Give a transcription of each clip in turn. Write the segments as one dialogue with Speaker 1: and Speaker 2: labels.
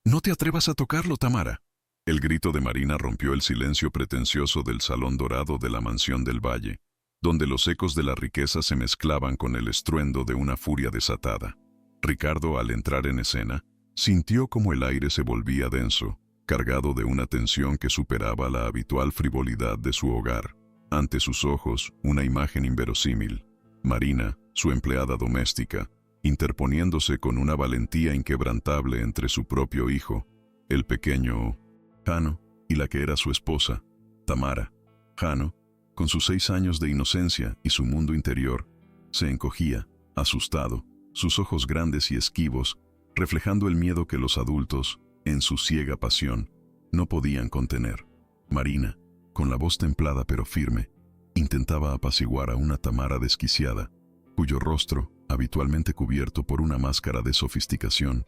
Speaker 1: No te atrevas a tocarlo, Tamara. El grito de Marina rompió el silencio pretencioso del salón dorado de la mansión del valle, donde los ecos de la riqueza se mezclaban con el estruendo de una furia desatada. Ricardo, al entrar en escena, sintió como el aire se volvía denso, cargado de una tensión que superaba la habitual frivolidad de su hogar. Ante sus ojos, una imagen inverosímil. Marina, su empleada doméstica, interponiéndose con una valentía inquebrantable entre su propio hijo, el pequeño Jano, y la que era su esposa, Tamara. Jano, con sus 6 años de inocencia y su mundo interior, se encogía, asustado, sus ojos grandes y esquivos, reflejando el miedo que los adultos, en su ciega pasión, no podían contener. Marina, con la voz templada pero firme, intentaba apaciguar a una Tamara desquiciada, cuyo rostro, habitualmente cubierto por una máscara de sofisticación,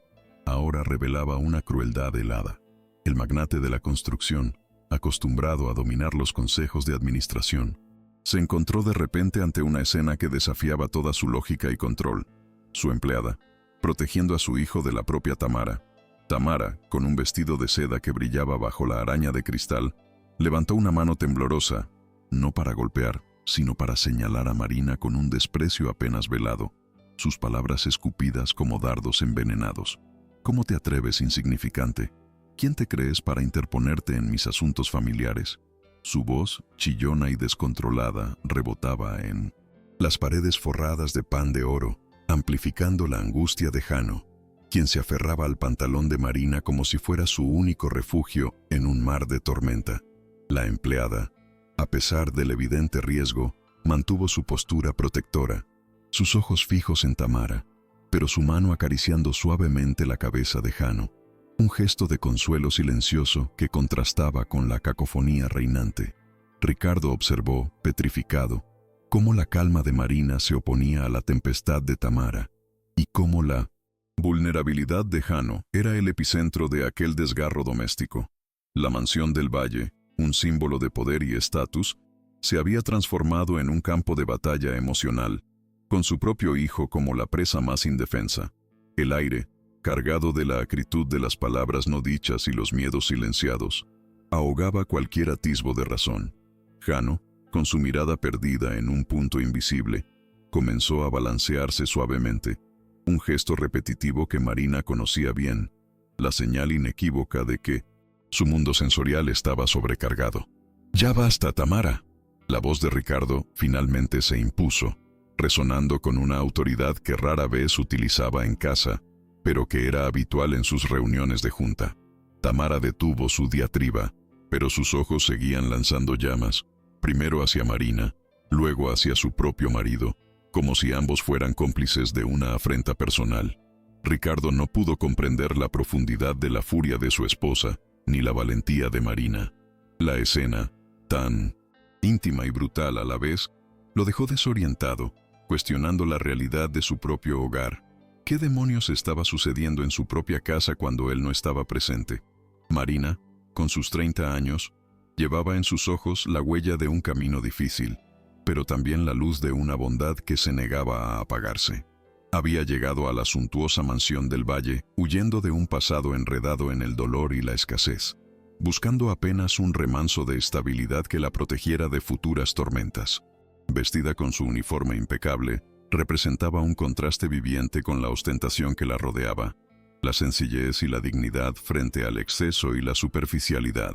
Speaker 1: ahora revelaba una crueldad helada. El magnate de la construcción, acostumbrado a dominar los consejos de administración, se encontró de repente ante una escena que desafiaba toda su lógica y control. Su empleada, protegiendo a su hijo de la propia Tamara. Tamara, con un vestido de seda que brillaba bajo la araña de cristal, levantó una mano temblorosa, no para golpear, sino para señalar a Marina con un desprecio apenas velado, sus palabras escupidas como dardos envenenados. ¿Cómo te atreves, insignificante? ¿Quién te crees para interponerte en mis asuntos familiares? Su voz, chillona y descontrolada, rebotaba en las paredes forradas de pan de oro, amplificando la angustia de Jano, quien se aferraba al pantalón de Marina como si fuera su único refugio en un mar de tormenta. La empleada, a pesar del evidente riesgo, mantuvo su postura protectora, sus ojos fijos en Tamara, pero su mano acariciando suavemente la cabeza de Jano, un gesto de consuelo silencioso que contrastaba con la cacofonía reinante. Ricardo observó, petrificado, cómo la calma de Marina se oponía a la tempestad de Tamara, y cómo la vulnerabilidad de Jano era el epicentro de aquel desgarro doméstico. La mansión del valle, un símbolo de poder y estatus, se había transformado en un campo de batalla emocional, con su propio hijo como la presa más indefensa. El aire, cargado de la acritud de las palabras no dichas y los miedos silenciados, ahogaba cualquier atisbo de razón. Jano, con su mirada perdida en un punto invisible, comenzó a balancearse suavemente, un gesto repetitivo que Marina conocía bien, la señal inequívoca de que su mundo sensorial estaba sobrecargado. «Ya basta, Tamara». La voz de Ricardo finalmente se impuso, resonando con una autoridad que rara vez utilizaba en casa, pero que era habitual en sus reuniones de junta. Tamara detuvo su diatriba, pero sus ojos seguían lanzando llamas, primero hacia Marina, luego hacia su propio marido, como si ambos fueran cómplices de una afrenta personal. Ricardo no pudo comprender la profundidad de la furia de su esposa, ni la valentía de Marina. La escena, tan íntima y brutal a la vez, lo dejó desorientado, cuestionando la realidad de su propio hogar. ¿Qué demonios estaba sucediendo en su propia casa cuando él no estaba presente? Marina, con sus 30 años, llevaba en sus ojos la huella de un camino difícil, pero también la luz de una bondad que se negaba a apagarse. Había llegado a la suntuosa mansión del valle, huyendo de un pasado enredado en el dolor y la escasez, buscando apenas un remanso de estabilidad que la protegiera de futuras tormentas. Vestida con su uniforme impecable, representaba un contraste viviente con la ostentación que la rodeaba, la sencillez y la dignidad frente al exceso y la superficialidad.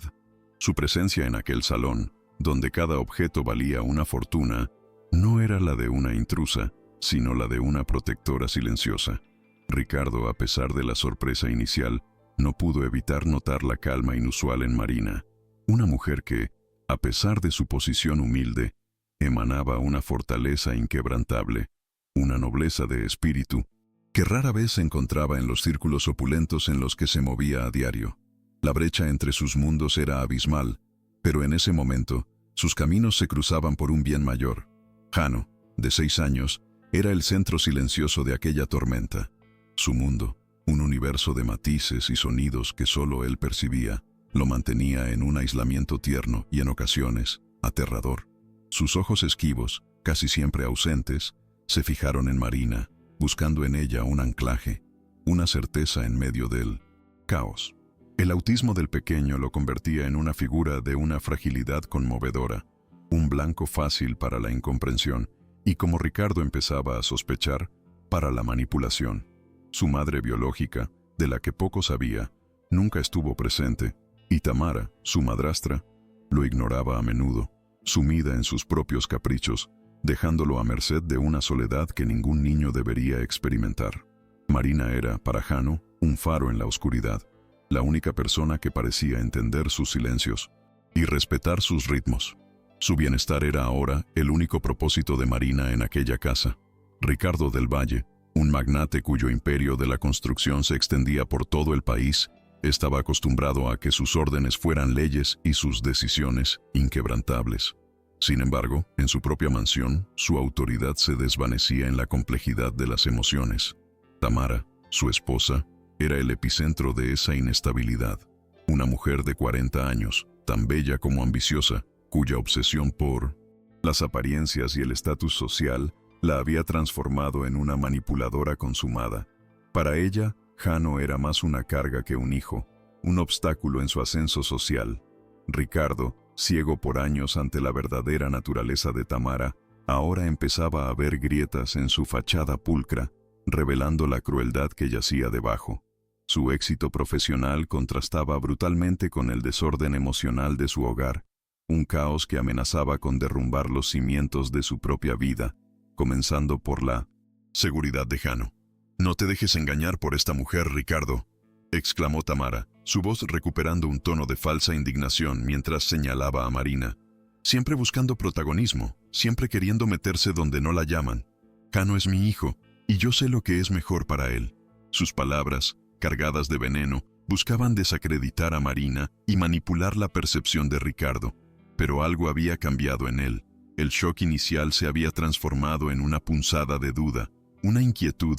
Speaker 1: Su presencia en aquel salón, donde cada objeto valía una fortuna, no era la de una intrusa, sino la de una protectora silenciosa. Ricardo, a pesar de la sorpresa inicial, no pudo evitar notar la calma inusual en Marina, una mujer que, a pesar de su posición humilde, emanaba una fortaleza inquebrantable, una nobleza de espíritu, que rara vez se encontraba en los círculos opulentos en los que se movía a diario. La brecha entre sus mundos era abismal, pero en ese momento, sus caminos se cruzaban por un bien mayor. Jano, de 6 años, era el centro silencioso de aquella tormenta. Su mundo, un universo de matices y sonidos que solo él percibía, lo mantenía en un aislamiento tierno y en ocasiones aterrador. Sus ojos esquivos, casi siempre ausentes, se fijaron en Marina, buscando en ella un anclaje, una certeza en medio del Caos. El autismo del pequeño lo convertía en una figura de una fragilidad conmovedora, un blanco fácil para la incomprensión y, como Ricardo empezaba a sospechar, para la manipulación. Su madre biológica, de la que poco sabía, nunca estuvo presente, y Tamara, su madrastra, lo ignoraba a menudo, sumida en sus propios caprichos, dejándolo a merced de una soledad que ningún niño debería experimentar. Marina era, para Jano, un faro en la oscuridad, la única persona que parecía entender sus silencios y respetar sus ritmos. Su bienestar era ahora el único propósito de Marina en aquella casa. Ricardo del Valle, un magnate cuyo imperio de la construcción se extendía por todo el país, estaba acostumbrado a que sus órdenes fueran leyes y sus decisiones inquebrantables. Sin embargo, en su propia mansión, su autoridad se desvanecía en la complejidad de las emociones. Tamara, su esposa, era el epicentro de esa inestabilidad. Una mujer de 40 años, tan bella como ambiciosa, cuya obsesión por las apariencias y el estatus social la había transformado en una manipuladora consumada. Para ella, Jano era más una carga que un hijo, un obstáculo en su ascenso social. Ricardo, ciego por años ante la verdadera naturaleza de Tamara, ahora empezaba a ver grietas en su fachada pulcra, revelando la crueldad que yacía debajo. Su éxito profesional contrastaba brutalmente con el desorden emocional de su hogar, un caos que amenazaba con derrumbar los cimientos de su propia vida, comenzando por la seguridad de Jano. «No te dejes engañar por esta mujer, Ricardo», exclamó Tamara, su voz recuperando un tono de falsa indignación mientras señalaba a Marina. «Siempre buscando protagonismo, siempre queriendo meterse donde no la llaman. Jano es mi hijo, y yo sé lo que es mejor para él». Sus palabras, cargadas de veneno, buscaban desacreditar a Marina y manipular la percepción de Ricardo. Pero algo había cambiado en él. El shock inicial se había transformado en una punzada de duda, una inquietud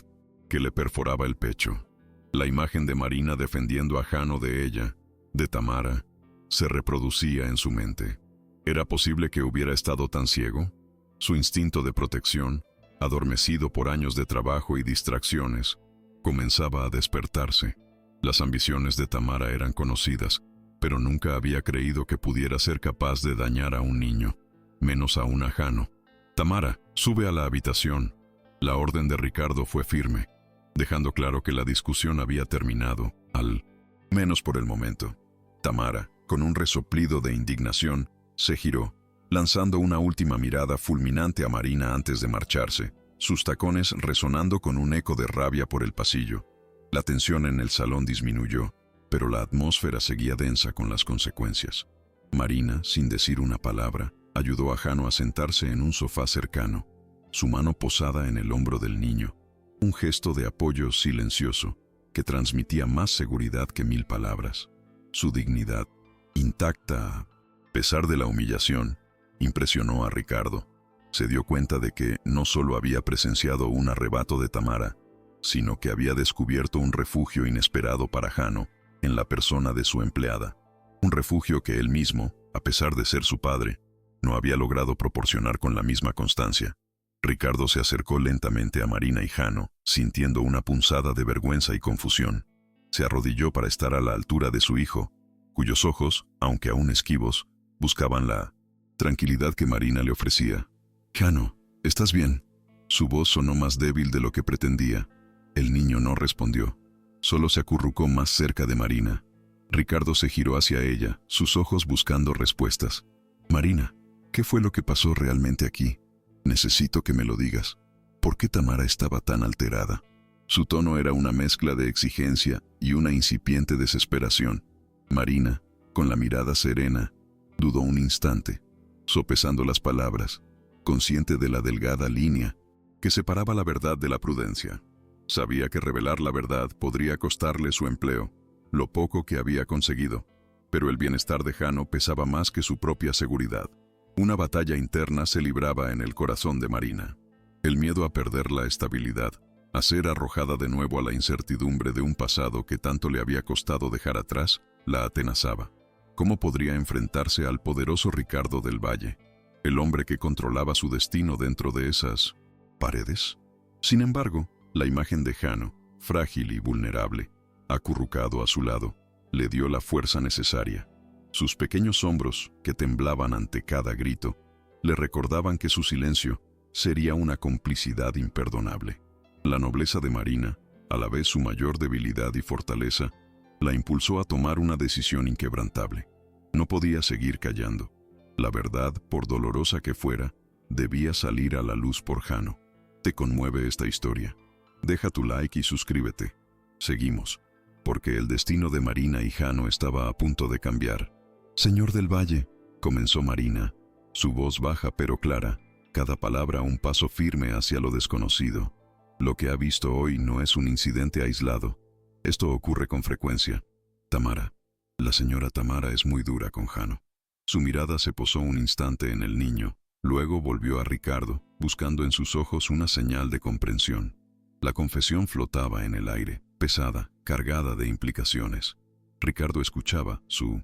Speaker 1: que le perforaba el pecho. La imagen de Marina defendiendo a Jano de ella, de Tamara, se reproducía en su mente. ¿Era posible que hubiera estado tan ciego? Su instinto de protección, adormecido por años de trabajo y distracciones, comenzaba a despertarse. Las ambiciones de Tamara eran conocidas, pero nunca había creído que pudiera ser capaz de dañar a un niño, menos aún a Jano. «Tamara, sube a la habitación». La orden de Ricardo fue firme, dejando claro que la discusión había terminado, al menos por el momento. Tamara, con un resoplido de indignación, se giró, lanzando una última mirada fulminante a Marina antes de marcharse, sus tacones resonando con un eco de rabia por el pasillo. La tensión en el salón disminuyó, pero la atmósfera seguía densa con las consecuencias. Marina, sin decir una palabra, ayudó a Jano a sentarse en un sofá cercano, su mano posada en el hombro del niño, un gesto de apoyo silencioso que transmitía más seguridad que 1000 palabras. Su dignidad, intacta a pesar de la humillación, impresionó a Ricardo. Se dio cuenta de que no solo había presenciado un arrebato de Tamara, sino que había descubierto un refugio inesperado para Jano en la persona de su empleada. Un refugio que él mismo, a pesar de ser su padre, no había logrado proporcionar con la misma constancia. Ricardo se acercó lentamente a Marina y Jano, sintiendo una punzada de vergüenza y confusión. Se arrodilló para estar a la altura de su hijo, cuyos ojos, aunque aún esquivos, buscaban la tranquilidad que Marina le ofrecía. «Jano, ¿estás bien?» Su voz sonó más débil de lo que pretendía. El niño no respondió, solo se acurrucó más cerca de Marina. Ricardo se giró hacia ella, sus ojos buscando respuestas. «Marina, ¿qué fue lo que pasó realmente aquí? Necesito que me lo digas. ¿Por qué Tamara estaba tan alterada?» Su tono era una mezcla de exigencia y una incipiente desesperación. Marina, con la mirada serena, dudó un instante, sopesando las palabras, consciente de la delgada línea que separaba la verdad de la prudencia. Sabía que revelar la verdad podría costarle su empleo, lo poco que había conseguido, pero el bienestar de Jano pesaba más que su propia seguridad. Una batalla interna se libraba en el corazón de Marina. El miedo a perder la estabilidad, a ser arrojada de nuevo a la incertidumbre de un pasado que tanto le había costado dejar atrás, la atenazaba. ¿Cómo podría enfrentarse al poderoso Ricardo del Valle, el hombre que controlaba su destino dentro de esas paredes? Sin embargo, la imagen de Jano, frágil y vulnerable, acurrucado a su lado, le dio la fuerza necesaria. Sus pequeños hombros, que temblaban ante cada grito, le recordaban que su silencio sería una complicidad imperdonable. La nobleza de Marina, a la vez su mayor debilidad y fortaleza, la impulsó a tomar una decisión inquebrantable. No podía seguir callando. La verdad, por dolorosa que fuera, debía salir a la luz por Jano. ¿Te conmueve esta historia? Deja tu like y suscríbete. Seguimos, porque el destino de Marina y Jano estaba a punto de cambiar. «Señor del Valle», comenzó Marina, su voz baja pero clara, cada palabra un paso firme hacia lo desconocido. Lo que ha visto hoy no es un incidente aislado. Esto ocurre con frecuencia. Tamara. La señora Tamara es muy dura con Jano. Su mirada se posó un instante en el niño, luego volvió a Ricardo, buscando en sus ojos una señal de comprensión. La confesión flotaba en el aire, pesada, cargada de implicaciones. Ricardo escuchaba, su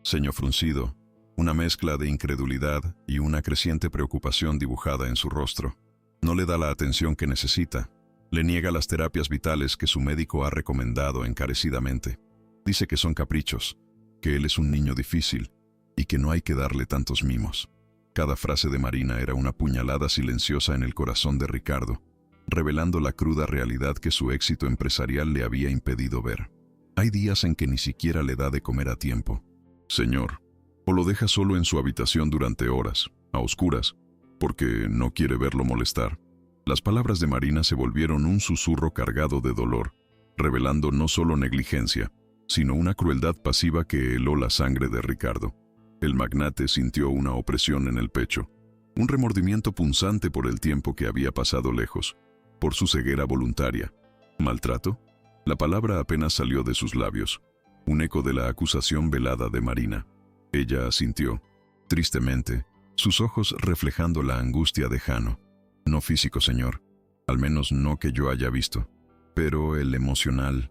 Speaker 1: ceño fruncido, una mezcla de incredulidad y una creciente preocupación dibujada en su rostro. No le da la atención que necesita. Le niega las terapias vitales que su médico ha recomendado encarecidamente. Dice que son caprichos, que él es un niño difícil y que no hay que darle tantos mimos. Cada frase de Marina era una puñalada silenciosa en el corazón de Ricardo, revelando la cruda realidad que su éxito empresarial le había impedido ver. Hay días en que ni siquiera le da de comer a tiempo. «Señor», o lo deja solo en su habitación durante horas, a oscuras, porque no quiere verlo molestar. Las palabras de Marina se volvieron un susurro cargado de dolor, revelando no solo negligencia, sino una crueldad pasiva que heló la sangre de Ricardo. El magnate sintió una opresión en el pecho, un remordimiento punzante por el tiempo que había pasado lejos, por su ceguera voluntaria. ¿Maltrato? La palabra apenas salió de sus labios, un eco de la acusación velada de Marina. Ella asintió, tristemente, sus ojos reflejando la angustia de Jano. «No físico, señor, al menos no que yo haya visto, pero el emocional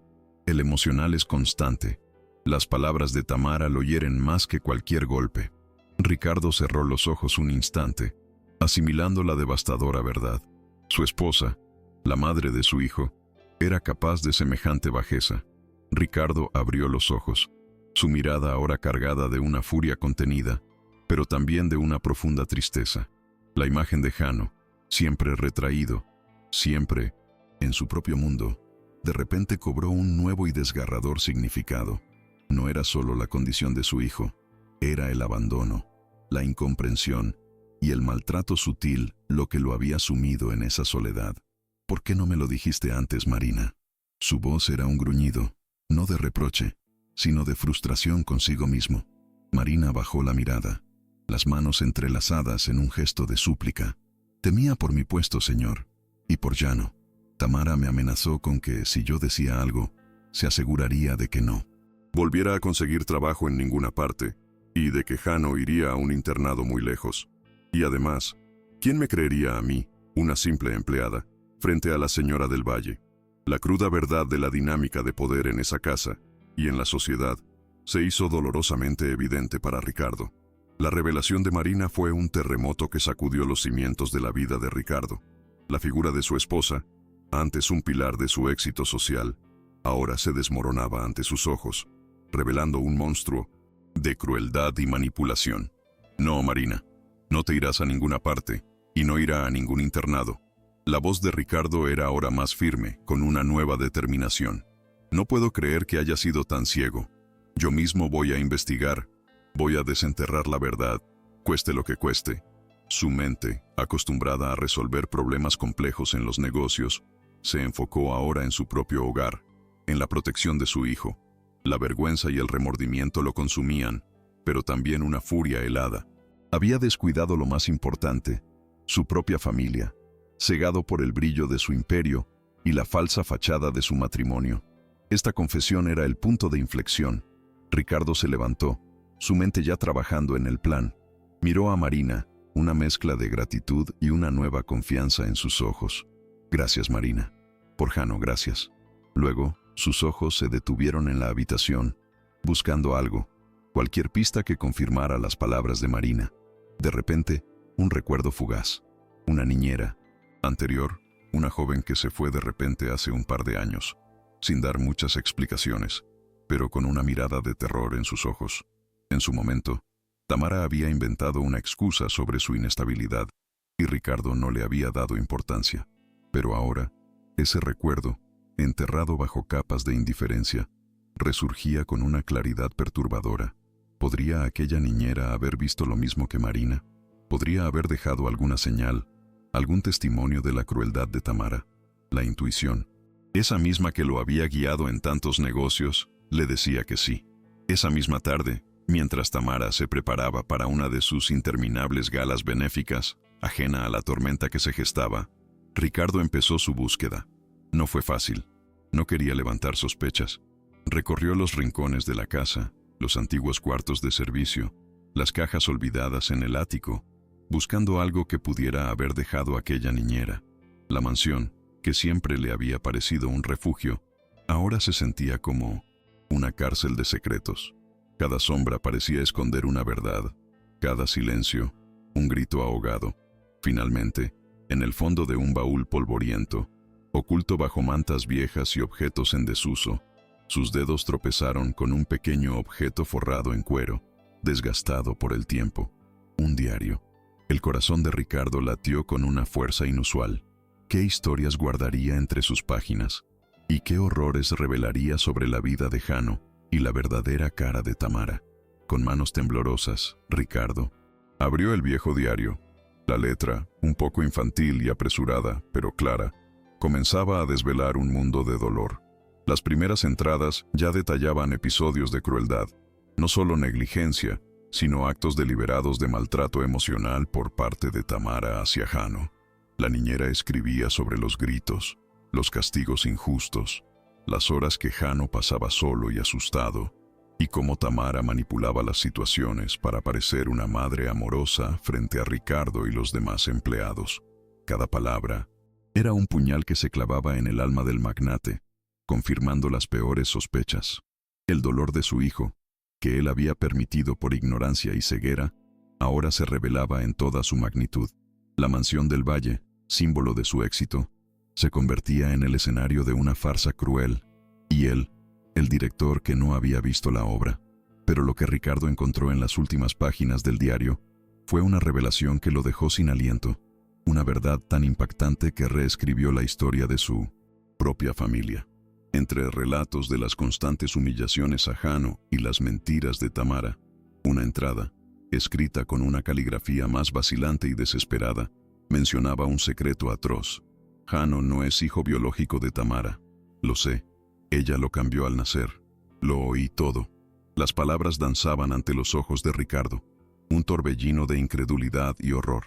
Speaker 1: es constante. Las palabras de Tamara lo hieren más que cualquier golpe». Ricardo cerró los ojos un instante, asimilando la devastadora verdad. Su esposa, la madre de su hijo, era capaz de semejante bajeza. Ricardo abrió los ojos, su mirada ahora cargada de una furia contenida, pero también de una profunda tristeza. La imagen de Jano, siempre retraído, siempre en su propio mundo, de repente cobró un nuevo y desgarrador significado. No era solo la condición de su hijo, era el abandono, la incomprensión y el maltrato sutil lo que lo había sumido en esa soledad. «¿Por qué no me lo dijiste antes, Marina?». Su voz era un gruñido, no de reproche, sino de frustración consigo mismo. Marina bajó la mirada, las manos entrelazadas en un gesto de súplica. «Temía por mi puesto, señor, y por Jano. Tamara me amenazó con que, si yo decía algo, se aseguraría de que no volviera a conseguir trabajo en ninguna parte, y de que Jano iría a un internado muy lejos. Y además, ¿quién me creería a mí, una simple empleada, frente a la señora del Valle?» La cruda verdad de la dinámica de poder en esa casa y en la sociedad se hizo dolorosamente evidente para Ricardo. La revelación de Marina fue un terremoto que sacudió los cimientos de la vida de Ricardo. La figura de su esposa, antes un pilar de su éxito social, ahora se desmoronaba ante sus ojos, revelando un monstruo de crueldad y manipulación. «No, Marina, no te irás a ninguna parte y no irá a ningún internado». La voz de Ricardo era ahora más firme, con una nueva determinación. «No puedo creer que haya sido tan ciego. Yo mismo voy a investigar, voy a desenterrar la verdad, cueste lo que cueste». Su mente, acostumbrada a resolver problemas complejos en los negocios, se enfocó ahora en su propio hogar, en la protección de su hijo. La vergüenza y el remordimiento lo consumían, pero también una furia helada. Había descuidado lo más importante, su propia familia, cegado por el brillo de su imperio y la falsa fachada de su matrimonio. Esta confesión era el punto de inflexión. Ricardo se levantó, su mente ya trabajando en el plan. Miró a Marina, una mezcla de gratitud y una nueva confianza en sus ojos. «Gracias, Marina. Por Jano, gracias». Luego, sus ojos se detuvieron en la habitación, buscando algo, cualquier pista que confirmara las palabras de Marina. De repente, un recuerdo fugaz. Una niñera. Anterior, una joven que se fue de repente hace un par de años. sin dar muchas explicaciones, pero con una mirada de terror en sus ojos. En su momento, Tamara había inventado una excusa sobre su inestabilidad y Ricardo no le había dado importancia. Pero ahora, ese recuerdo, enterrado bajo capas de indiferencia, resurgía con una claridad perturbadora. ¿Podría aquella niñera haber visto lo mismo que Marina? ¿Podría haber dejado alguna señal, algún testimonio de la crueldad de Tamara? La intuición, esa misma que lo había guiado en tantos negocios, le decía que sí. Esa misma tarde, mientras Tamara se preparaba para una de sus interminables galas benéficas, ajena a la tormenta que se gestaba, Ricardo empezó su búsqueda. No fue fácil. No quería levantar sospechas. Recorrió los rincones de la casa, los antiguos cuartos de servicio, las cajas olvidadas en el ático, buscando algo que pudiera haber dejado aquella niñera. La mansión, que siempre le había parecido un refugio, ahora se sentía como una cárcel de secretos. Cada sombra parecía esconder una verdad, cada silencio, un grito ahogado. Finalmente, en el fondo de un baúl polvoriento, oculto bajo mantas viejas y objetos en desuso, sus dedos tropezaron con un pequeño objeto forrado en cuero, desgastado por el tiempo. Un diario. El corazón de Ricardo latió con una fuerza inusual. ¿Qué historias guardaría entre sus páginas? ¿Y qué horrores revelaría sobre la vida de Jano y la verdadera cara de Tamara? Con manos temblorosas, Ricardo abrió el viejo diario. La letra, un poco infantil y apresurada, pero clara, comenzaba a desvelar un mundo de dolor. Las primeras entradas ya detallaban episodios de crueldad, no solo negligencia, sino actos deliberados de maltrato emocional por parte de Tamara hacia Jano. La niñera escribía sobre los gritos, los castigos injustos, las horas que Jano pasaba solo y asustado, y cómo Tamara manipulaba las situaciones para parecer una madre amorosa frente a Ricardo y los demás empleados. Cada palabra era un puñal que se clavaba en el alma del magnate, confirmando las peores sospechas. El dolor de su hijo, que él había permitido por ignorancia y ceguera, ahora se revelaba en toda su magnitud. La mansión del Valle, símbolo de su éxito, se convertía en el escenario de una farsa cruel, y él, el director que no había visto la obra. Pero lo que Ricardo encontró en las últimas páginas del diario fue una revelación que lo dejó sin aliento, una verdad tan impactante que reescribió la historia de su propia familia. Entre relatos de las constantes humillaciones a Jano y las mentiras de Tamara, una entrada, escrita con una caligrafía más vacilante y desesperada, mencionaba un secreto atroz. Jano no es hijo biológico de Tamara. Lo sé. Ella lo cambió al nacer. Lo oí todo. Las palabras danzaban ante los ojos de Ricardo. Un torbellino de incredulidad y horror.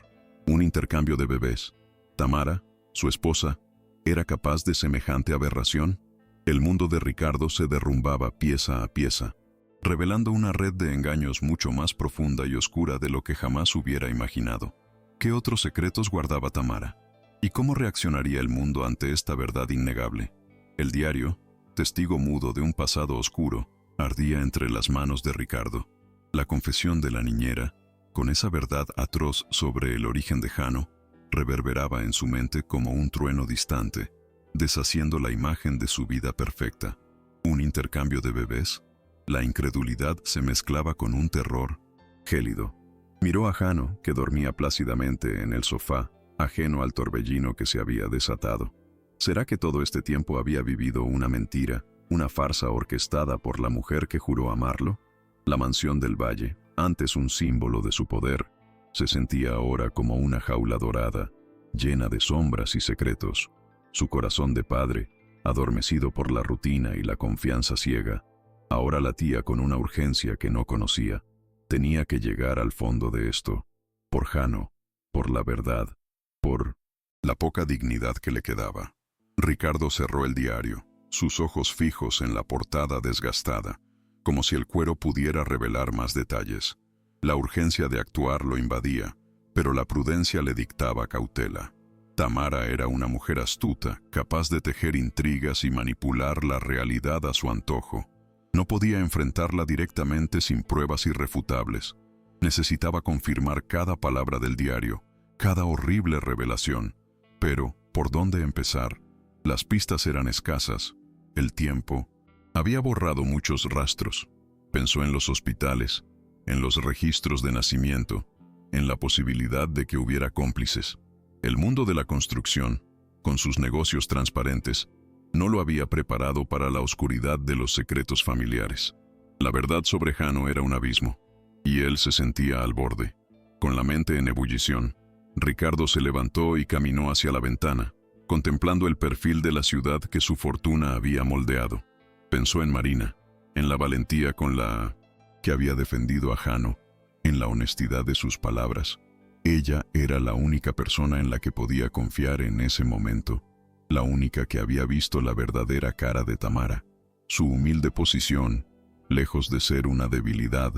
Speaker 1: Un intercambio de bebés. Tamara, su esposa, ¿era capaz de semejante aberración? El mundo de Ricardo se derrumbaba pieza a pieza, revelando una red de engaños mucho más profunda y oscura de lo que jamás hubiera imaginado. ¿Qué otros secretos guardaba Tamara? ¿Y cómo reaccionaría el mundo ante esta verdad innegable? El diario, testigo mudo de un pasado oscuro, ardía entre las manos de Ricardo. La confesión de la niñera, con esa verdad atroz sobre el origen de Jano, reverberaba en su mente como un trueno distante, deshaciendo la imagen de su vida perfecta. Un intercambio de bebés. La incredulidad se mezclaba con un terror gélido. Miró a Jano, que dormía plácidamente en el sofá, ajeno al torbellino que se había desatado. ¿Será que todo este tiempo había vivido una mentira, una farsa orquestada por la mujer que juró amarlo? La mansión del Valle, antes un símbolo de su poder, se sentía ahora como una jaula dorada, llena de sombras y secretos. Su corazón de padre, adormecido por la rutina y la confianza ciega, ahora latía con una urgencia que no conocía. Tenía que llegar al fondo de esto, por Jano, por la verdad, por la poca dignidad que le quedaba. Ricardo cerró el diario, sus ojos fijos en la portada desgastada, como si el cuero pudiera revelar más detalles. La urgencia de actuar lo invadía, pero la prudencia le dictaba cautela. Tamara era una mujer astuta, capaz de tejer intrigas y manipular la realidad a su antojo. No podía enfrentarla directamente sin pruebas irrefutables. Necesitaba confirmar cada palabra del diario, cada horrible revelación. Pero, ¿por dónde empezar? Las pistas eran escasas. El tiempo había borrado muchos rastros. Pensó en los hospitales, en los registros de nacimiento, en la posibilidad de que hubiera cómplices. El mundo de la construcción, con sus negocios transparentes, no lo había preparado para la oscuridad de los secretos familiares. La verdad sobre Jano era un abismo, y él se sentía al borde. Con la mente en ebullición, Ricardo se levantó y caminó hacia la ventana, contemplando el perfil de la ciudad que su fortuna había moldeado. Pensó en Marina, en la valentía con la que había defendido a Jano, en la honestidad de sus palabras. Ella era la única persona en la que podía confiar en ese momento, la única que había visto la verdadera cara de Tamara. Su humilde posición, lejos de ser una debilidad,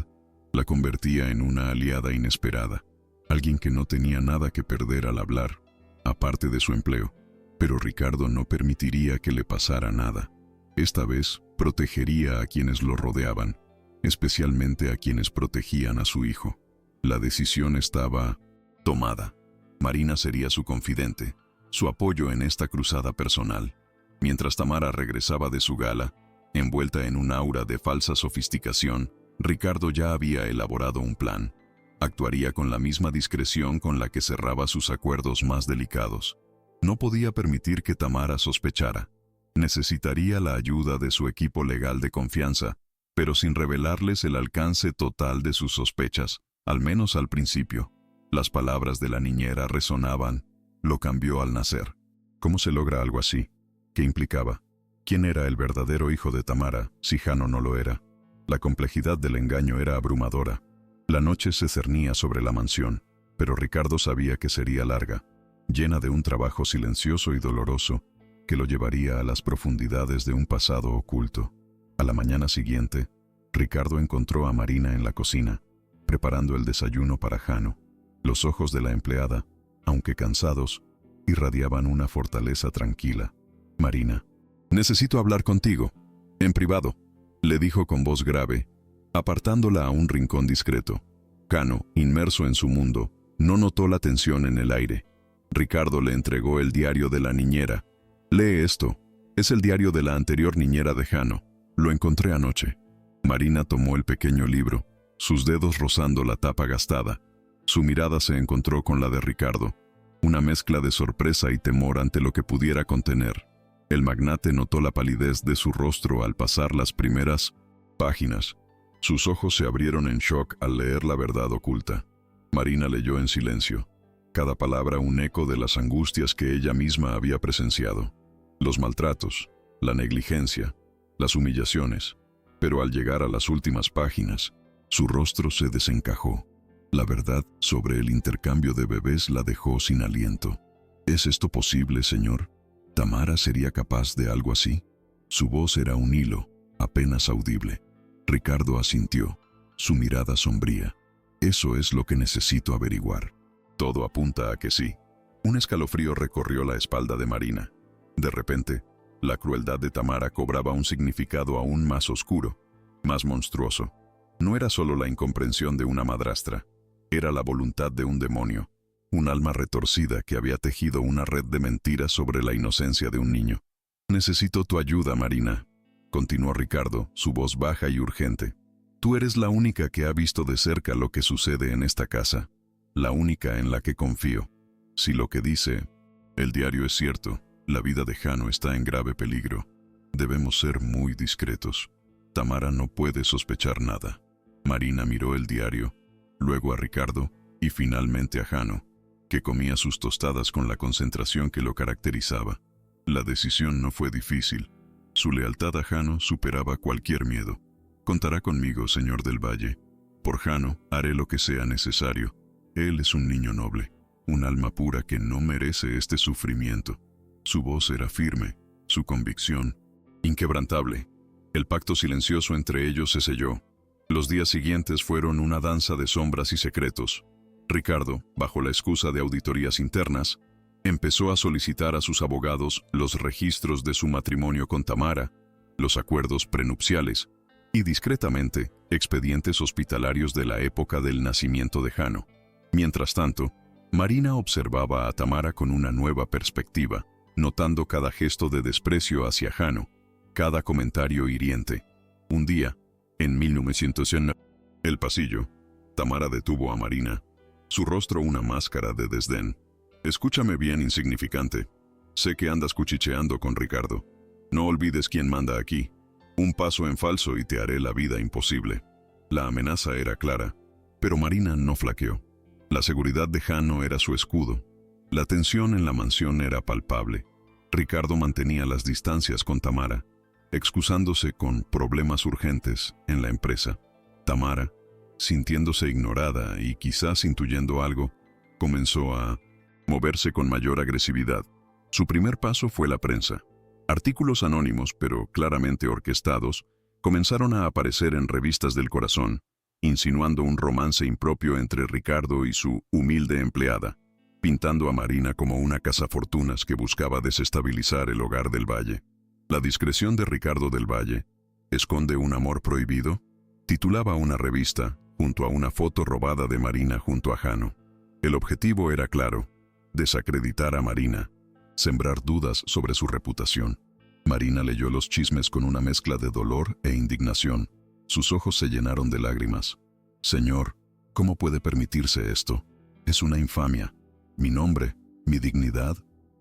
Speaker 1: la convertía en una aliada inesperada, alguien que no tenía nada que perder al hablar, aparte de su empleo. Pero Ricardo no permitiría que le pasara nada. Esta vez protegería a quienes lo rodeaban, especialmente a quienes protegían a su hijo. La decisión estaba tomada. Marina sería su confidente, su apoyo en esta cruzada personal. Mientras Tamara regresaba de su gala, envuelta en un aura de falsa sofisticación, Ricardo ya había elaborado un plan. Actuaría con la misma discreción con la que cerraba sus acuerdos más delicados. No podía permitir que Tamara sospechara. Necesitaría la ayuda de su equipo legal de confianza, pero sin revelarles el alcance total de sus sospechas, al menos al principio. Las palabras de la niñera resonaban. Lo cambió al nacer. ¿Cómo se logra algo así? ¿Qué implicaba? ¿Quién era el verdadero hijo de Tamara, si Jano no lo era? La complejidad del engaño era abrumadora. La noche se cernía sobre la mansión, pero Ricardo sabía que sería larga, llena de un trabajo silencioso y doloroso que lo llevaría a las profundidades de un pasado oculto. A la mañana siguiente, Ricardo encontró a Marina en la cocina, preparando el desayuno para Jano. Los ojos de la empleada, aunque cansados, irradiaban una fortaleza tranquila. «Marina, necesito hablar contigo, en privado», le dijo con voz grave, apartándola a un rincón discreto. Jano, inmerso en su mundo, no notó la tensión en el aire. Ricardo le entregó el diario de la niñera. «Lee esto. Es el diario de la anterior niñera de Jano. Lo encontré anoche». Marina tomó el pequeño libro, sus dedos rozando la tapa gastada. Su mirada se encontró con la de Ricardo, una mezcla de sorpresa y temor ante lo que pudiera contener. El magnate notó la palidez de su rostro al pasar las primeras páginas. Sus ojos se abrieron en shock al leer la verdad oculta. Marina leyó en silencio, cada palabra un eco de las angustias que ella misma había presenciado. Los maltratos, la negligencia, las humillaciones. Pero al llegar a las últimas páginas, su rostro se desencajó. La verdad sobre el intercambio de bebés la dejó sin aliento. ¿Es esto posible, señor? ¿Tamara sería capaz de algo así? Su voz era un hilo, apenas audible. Ricardo asintió, su mirada sombría. Eso es lo que necesito averiguar. Todo apunta a que sí. Un escalofrío recorrió la espalda de Marina. De repente, la crueldad de Tamara cobraba un significado aún más oscuro, más monstruoso. No era solo la incomprensión de una madrastra. Era la voluntad de un demonio, un alma retorcida que había tejido una red de mentiras sobre la inocencia de un niño. «Necesito tu ayuda, Marina», continuó Ricardo, su voz baja y urgente. «Tú eres la única que ha visto de cerca lo que sucede en esta casa, la única en la que confío. Si lo que dice el diario es cierto, la vida de Jano está en grave peligro. Debemos ser muy discretos. Tamara no puede sospechar nada». Marina miró el diario, luego a Ricardo y finalmente a Jano, que comía sus tostadas con la concentración que lo caracterizaba. La decisión no fue difícil. Su lealtad a Jano superaba cualquier miedo. «Contará conmigo, señor del Valle. Por Jano haré lo que sea necesario. Él es un niño noble, un alma pura que no merece este sufrimiento». Su voz era firme, su convicción inquebrantable. El pacto silencioso entre ellos se selló. Los días siguientes fueron una danza de sombras y secretos. Ricardo, bajo la excusa de auditorías internas, empezó a solicitar a sus abogados los registros de su matrimonio con Tamara, los acuerdos prenupciales y, discretamente, expedientes hospitalarios de la época del nacimiento de Jano. Mientras tanto, Marina observaba a Tamara con una nueva perspectiva, notando cada gesto de desprecio hacia Jano, cada comentario hiriente. Un día, en 1900, el pasillo, Tamara detuvo a Marina, su rostro una máscara de desdén. Escúchame bien, insignificante. Sé que andas cuchicheando con Ricardo. No olvides quién manda aquí. Un paso en falso y te haré la vida imposible. La amenaza era clara, pero Marina no flaqueó. La seguridad de Jano era su escudo. La tensión en la mansión era palpable. Ricardo mantenía las distancias con Tamara, excusándose con problemas urgentes en la empresa. Tamara, sintiéndose ignorada y quizás intuyendo algo, comenzó a moverse con mayor agresividad. Su primer paso fue la prensa. Artículos anónimos, pero claramente orquestados, comenzaron a aparecer en revistas del corazón, insinuando un romance impropio entre Ricardo y su humilde empleada, pintando a Marina como una cazafortunas que buscaba desestabilizar el hogar del Valle. La discreción de Ricardo del Valle, ¿esconde un amor prohibido?, titulaba una revista, junto a una foto robada de Marina junto a Jano. El objetivo era claro: desacreditar a Marina, sembrar dudas sobre su reputación. Marina leyó los chismes con una mezcla de dolor e indignación. Sus ojos se llenaron de lágrimas. «Señor, ¿cómo puede permitirse esto? Es una infamia. Mi nombre, mi dignidad».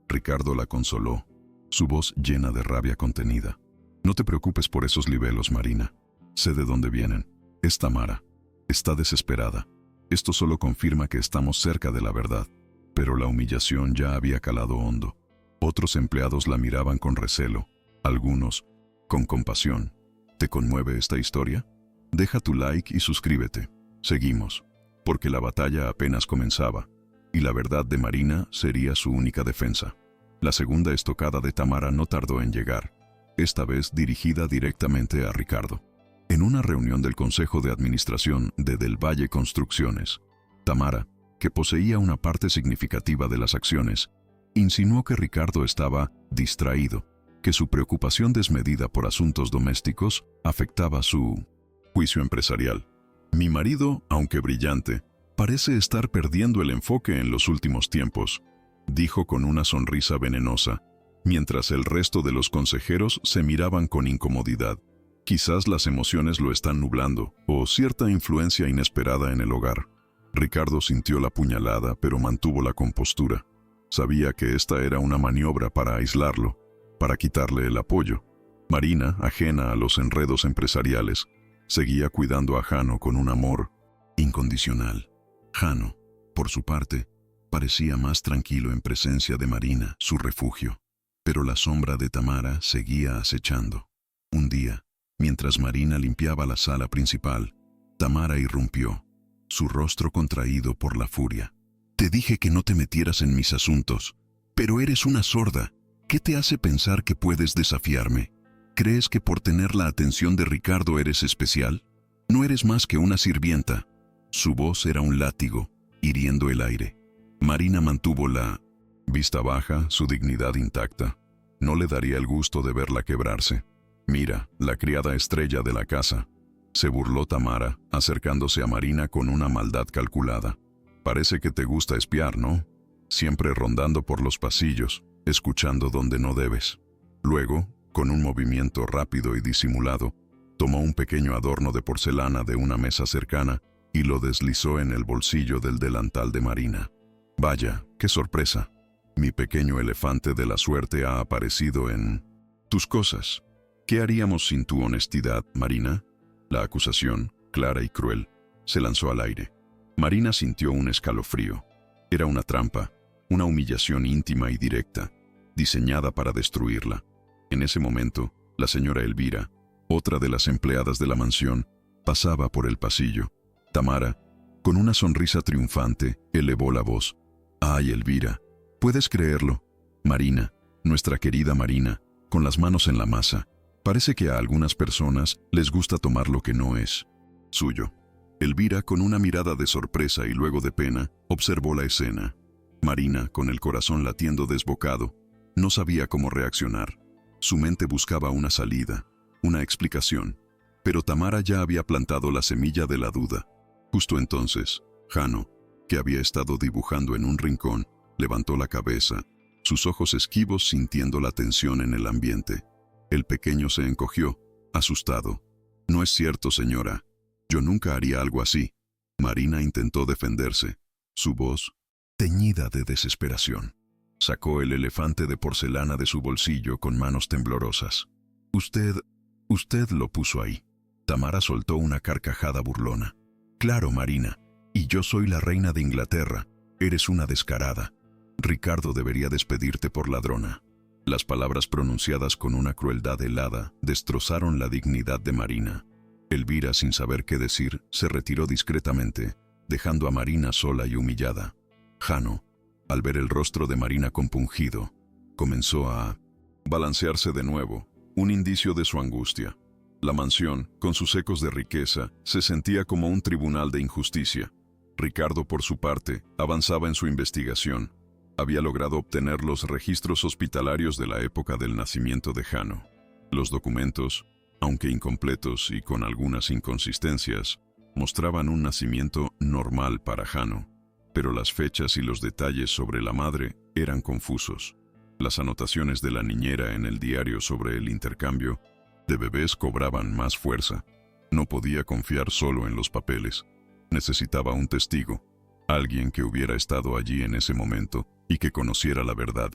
Speaker 1: Ricardo la consoló, su voz llena de rabia contenida. «No te preocupes por esos libelos, Marina. Sé de dónde vienen. Es Tamara. Está desesperada. Esto solo confirma que estamos cerca de la verdad». Pero la humillación ya había calado hondo. Otros empleados la miraban con recelo, algunos con compasión. ¿Te conmueve esta historia? Deja tu like y suscríbete. Seguimos, porque la batalla apenas comenzaba, y la verdad de Marina sería su única defensa. La segunda estocada de Tamara no tardó en llegar, esta vez dirigida directamente a Ricardo. En una reunión del Consejo de Administración de Del Valle Construcciones, Tamara, que poseía una parte significativa de las acciones, insinuó que Ricardo estaba distraído, que su preocupación desmedida por asuntos domésticos afectaba su juicio empresarial. «Mi marido, aunque brillante, parece estar perdiendo el enfoque en los últimos tiempos», dijo con una sonrisa venenosa, mientras el resto de los consejeros se miraban con incomodidad. Quizás las emociones lo están nublando, o cierta influencia inesperada en el hogar. Ricardo sintió la puñalada, pero mantuvo la compostura. Sabía que esta era una maniobra para aislarlo, para quitarle el apoyo. Marina, ajena a los enredos empresariales, seguía cuidando a Jano con un amor incondicional. Jano, por su parte, parecía más tranquilo en presencia de Marina, su refugio. Pero la sombra de Tamara seguía acechando. Un día, mientras Marina limpiaba la sala principal, Tamara irrumpió, su rostro contraído por la furia. «Te dije que no te metieras en mis asuntos, pero eres una sorda. ¿Qué te hace pensar que puedes desafiarme? ¿Crees que por tener la atención de Ricardo eres especial? No eres más que una sirvienta». Su voz era un látigo, hiriendo el aire. Marina mantuvo la vista baja, su dignidad intacta. No le daría el gusto de verla quebrarse. «Mira, la criada estrella de la casa», se burló Tamara, acercándose a Marina con una maldad calculada. «Parece que te gusta espiar, ¿no? Siempre rondando por los pasillos, escuchando donde no debes». Luego, con un movimiento rápido y disimulado, tomó un pequeño adorno de porcelana de una mesa cercana y lo deslizó en el bolsillo del delantal de Marina. «Vaya, qué sorpresa. Mi pequeño elefante de la suerte ha aparecido en tus cosas. ¿Qué haríamos sin tu honestidad, Marina?». La acusación, clara y cruel, se lanzó al aire. Marina sintió un escalofrío. Era una trampa, una humillación íntima y directa, diseñada para destruirla. En ese momento, la señora Elvira, otra de las empleadas de la mansión, pasaba por el pasillo. Tamara, con una sonrisa triunfante, elevó la voz. «Ay, Elvira, ¿puedes creerlo? Marina, nuestra querida Marina, con las manos en la masa. Parece que a algunas personas les gusta tomar lo que no es suyo». Elvira, con una mirada de sorpresa y luego de pena, observó la escena. Marina, con el corazón latiendo desbocado, no sabía cómo reaccionar. Su mente buscaba una salida, una explicación, pero Tamara ya había plantado la semilla de la duda. Justo entonces, Jano, que había estado dibujando en un rincón, levantó la cabeza, sus ojos esquivos sintiendo la tensión en el ambiente. El pequeño se encogió, asustado. No es cierto, señora. Yo nunca haría algo así. Marina intentó defenderse, su voz teñida de desesperación. Sacó el elefante de porcelana de su bolsillo con manos temblorosas. Usted lo puso ahí. Tamara soltó una carcajada burlona. Claro, Marina. Y yo soy la reina de Inglaterra. Eres una descarada. Ricardo debería despedirte por ladrona. Las palabras pronunciadas con una crueldad helada destrozaron la dignidad de Marina. Elvira, sin saber qué decir, se retiró discretamente, dejando a Marina sola y humillada. Jano, al ver el rostro de Marina compungido, comenzó a balancearse de nuevo, un indicio de su angustia. La mansión, con sus ecos de riqueza, se sentía como un tribunal de injusticia. Ricardo, por su parte, avanzaba en su investigación. Había logrado obtener los registros hospitalarios de la época del nacimiento de Jano. Los documentos, aunque incompletos y con algunas inconsistencias, mostraban un nacimiento normal para Jano, pero las fechas y los detalles sobre la madre eran confusos. Las anotaciones de la niñera en el diario sobre el intercambio de bebés cobraban más fuerza. No podía confiar solo en los papeles. Necesitaba un testigo, alguien que hubiera estado allí en ese momento y que conociera la verdad.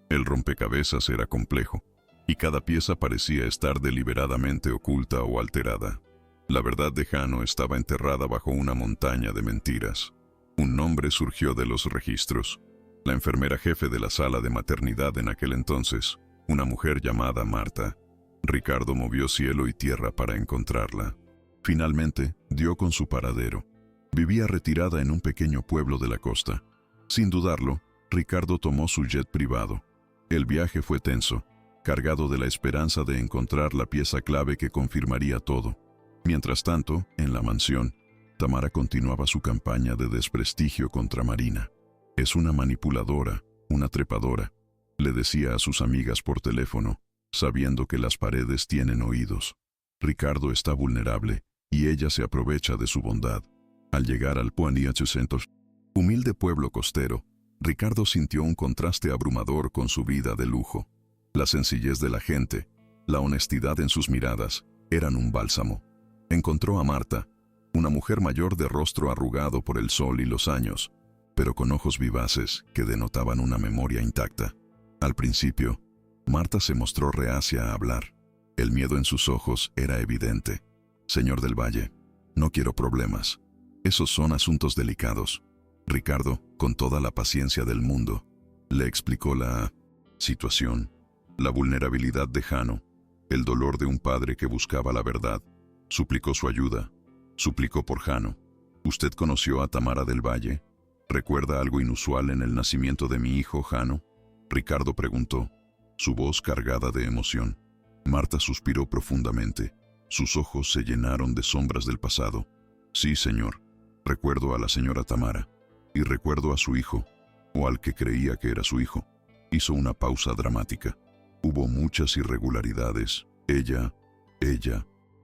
Speaker 1: El rompecabezas era complejo, y cada pieza parecía estar deliberadamente oculta o alterada. La verdad de Jano estaba enterrada bajo una montaña de mentiras. Un nombre surgió de los registros. La enfermera jefe de la sala de maternidad en aquel entonces, una mujer llamada Marta. Ricardo movió cielo y tierra para encontrarla. Finalmente, dio con su paradero. Vivía retirada en un pequeño pueblo de la costa. Sin dudarlo, Ricardo tomó su jet privado. El viaje fue tenso, cargado de la esperanza de encontrar la pieza clave que confirmaría todo. Mientras tanto, en la mansión, Tamara continuaba su campaña de desprestigio contra Marina. Es una manipuladora, una trepadora, le decía a sus amigas por teléfono, sabiendo que las paredes tienen oídos. Ricardo está vulnerable, y ella se aprovecha de su bondad. Al llegar al Poigny 800, humilde pueblo costero, Ricardo sintió un contraste abrumador con su vida de lujo. La sencillez de la gente, la honestidad en sus miradas, eran un bálsamo. Encontró a Marta, una mujer mayor de rostro arrugado por el sol y los años, pero con ojos vivaces que denotaban una memoria intacta. Al principio, Marta se mostró reacia a hablar. El miedo en sus ojos era evidente. Señor del Valle, no quiero problemas. Esos son asuntos delicados. Ricardo, con toda la paciencia del mundo, le explicó la situación, la vulnerabilidad de Jano, el dolor de un padre que buscaba la verdad. Suplicó su ayuda. Suplicó por Jano. ¿Usted conoció a Tamara del Valle? ¿Recuerda algo inusual en el nacimiento de mi hijo, Jano? Ricardo preguntó, su voz cargada de emoción. Marta suspiró profundamente. Sus ojos se llenaron de sombras del pasado. Sí, señor. Recuerdo a la señora Tamara. Y recuerdo a su hijo, o al que creía que era su hijo. Hizo una pausa dramática. Hubo muchas irregularidades. Ella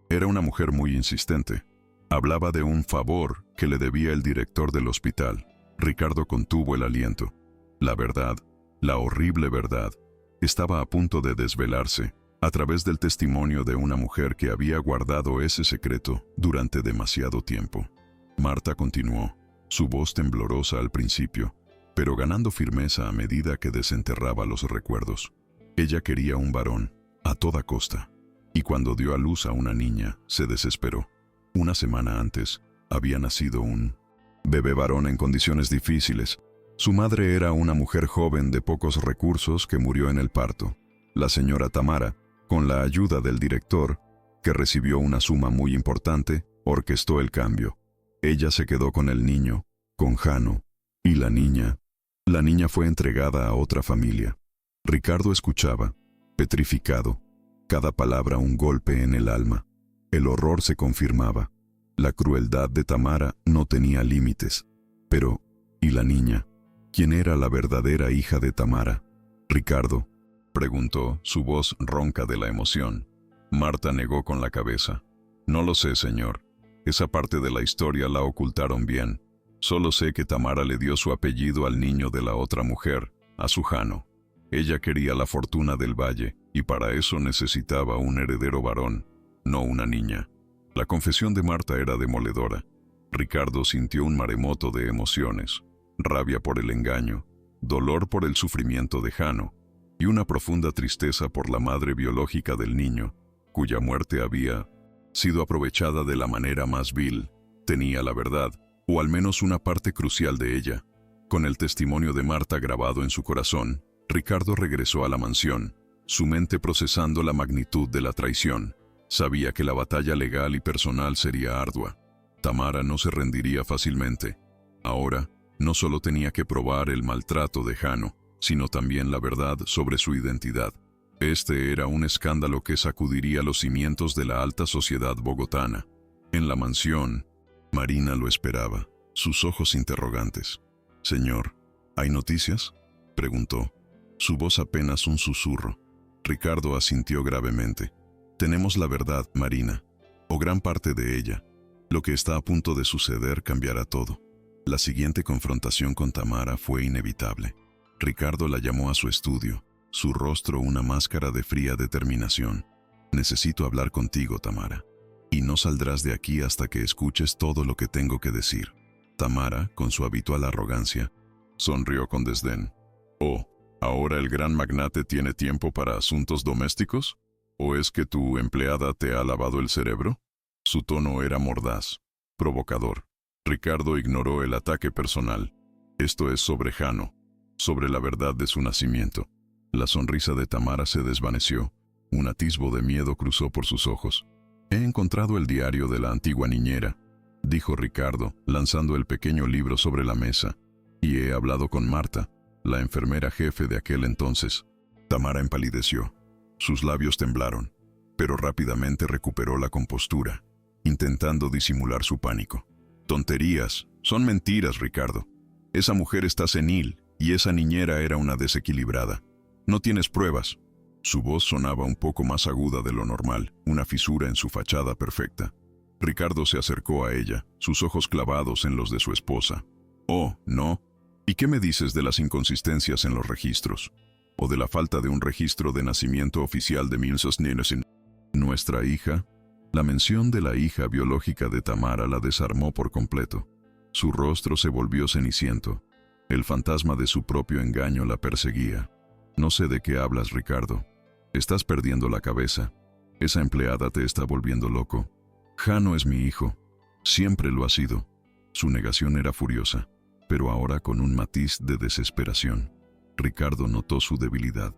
Speaker 1: era una mujer muy insistente. Hablaba de un favor que le debía el director del hospital. Ricardo contuvo el aliento. La verdad, la horrible verdad, estaba a punto de desvelarse a través del testimonio de una mujer que había guardado ese secreto durante demasiado tiempo. Marta continuó, su voz temblorosa al principio, pero ganando firmeza a medida que desenterraba los recuerdos. Ella quería un varón, a toda costa, y cuando dio a luz a una niña, se desesperó. Una semana antes, había nacido un bebé varón en condiciones difíciles. Su madre era una mujer joven de pocos recursos que murió en el parto. La señora Tamara, con la ayuda del director, que recibió una suma muy importante, orquestó el cambio. Ella se quedó con el niño, con Jano, y la niña fue entregada a otra familia. Ricardo escuchaba, petrificado, cada palabra un golpe en el alma. El horror se confirmaba. La crueldad de Tamara no tenía límites. Pero, ¿y la niña? ¿Quién era la verdadera hija de Tamara? Ricardo, preguntó, su voz ronca de la emoción. Marta negó con la cabeza. No lo sé, señor. Esa parte de la historia la ocultaron bien. Solo sé que Tamara le dio su apellido al niño de la otra mujer, a su Jano. Ella quería la fortuna del valle, y para eso necesitaba un heredero varón, no una niña. La confesión de Marta era demoledora. Ricardo sintió un maremoto de emociones, rabia por el engaño, dolor por el sufrimiento de Jano, y una profunda tristeza por la madre biológica del niño, cuya muerte había sido aprovechada de la manera más vil. Tenía la verdad, o al menos una parte crucial de ella. Con el testimonio de Marta grabado en su corazón, Ricardo regresó a la mansión, su mente procesando la magnitud de la traición. Sabía que la batalla legal y personal sería ardua. Tamara no se rendiría fácilmente. Ahora, no solo tenía que probar el maltrato de Jano, sino también la verdad sobre su identidad. Este era un escándalo que sacudiría los cimientos de la alta sociedad bogotana. En la mansión, Marina lo esperaba, sus ojos interrogantes. «Señor, ¿hay noticias?», preguntó. Su voz apenas un susurro. Ricardo asintió gravemente. «Tenemos la verdad, Marina, o gran parte de ella. Lo que está a punto de suceder cambiará todo». La siguiente confrontación con Tamara fue inevitable. Ricardo la llamó a su estudio, su rostro una máscara de fría determinación. «Necesito hablar contigo, Tamara, y no saldrás de aquí hasta que escuches todo lo que tengo que decir». Tamara, con su habitual arrogancia, sonrió con desdén. «Oh, ¿ahora el gran magnate tiene tiempo para asuntos domésticos? ¿O es que tu empleada te ha lavado el cerebro?». Su tono era mordaz, provocador. Ricardo ignoró el ataque personal. «Esto es sobre Jano, sobre la verdad de su nacimiento». La sonrisa de Tamara se desvaneció. Un atisbo de miedo cruzó por sus ojos. «He encontrado el diario de la antigua niñera», dijo Ricardo, lanzando el pequeño libro sobre la mesa. «Y he hablado con Marta, la enfermera jefe de aquel entonces». Tamara empalideció. Sus labios temblaron, pero rápidamente recuperó la compostura, intentando disimular su pánico. «Tonterías, son mentiras, Ricardo. Esa mujer está senil y esa niñera era una desequilibrada. No tienes pruebas». Su voz sonaba un poco más aguda de lo normal, una fisura en su fachada perfecta. Ricardo se acercó a ella, sus ojos clavados en los de su esposa. «Oh, ¿no? ¿Y qué me dices de las inconsistencias en los registros? ¿O de la falta de un registro de nacimiento oficial de Milsos Nielsen? Nuestra hija». La mención de la hija biológica de Tamara la desarmó por completo. Su rostro se volvió ceniciento. El fantasma de su propio engaño la perseguía. «No sé de qué hablas, Ricardo. Estás perdiendo la cabeza. Esa empleada te está volviendo loco. Jano es mi hijo. Siempre lo ha sido». Su negación era furiosa, pero ahora con un matiz de desesperación. Ricardo notó su debilidad.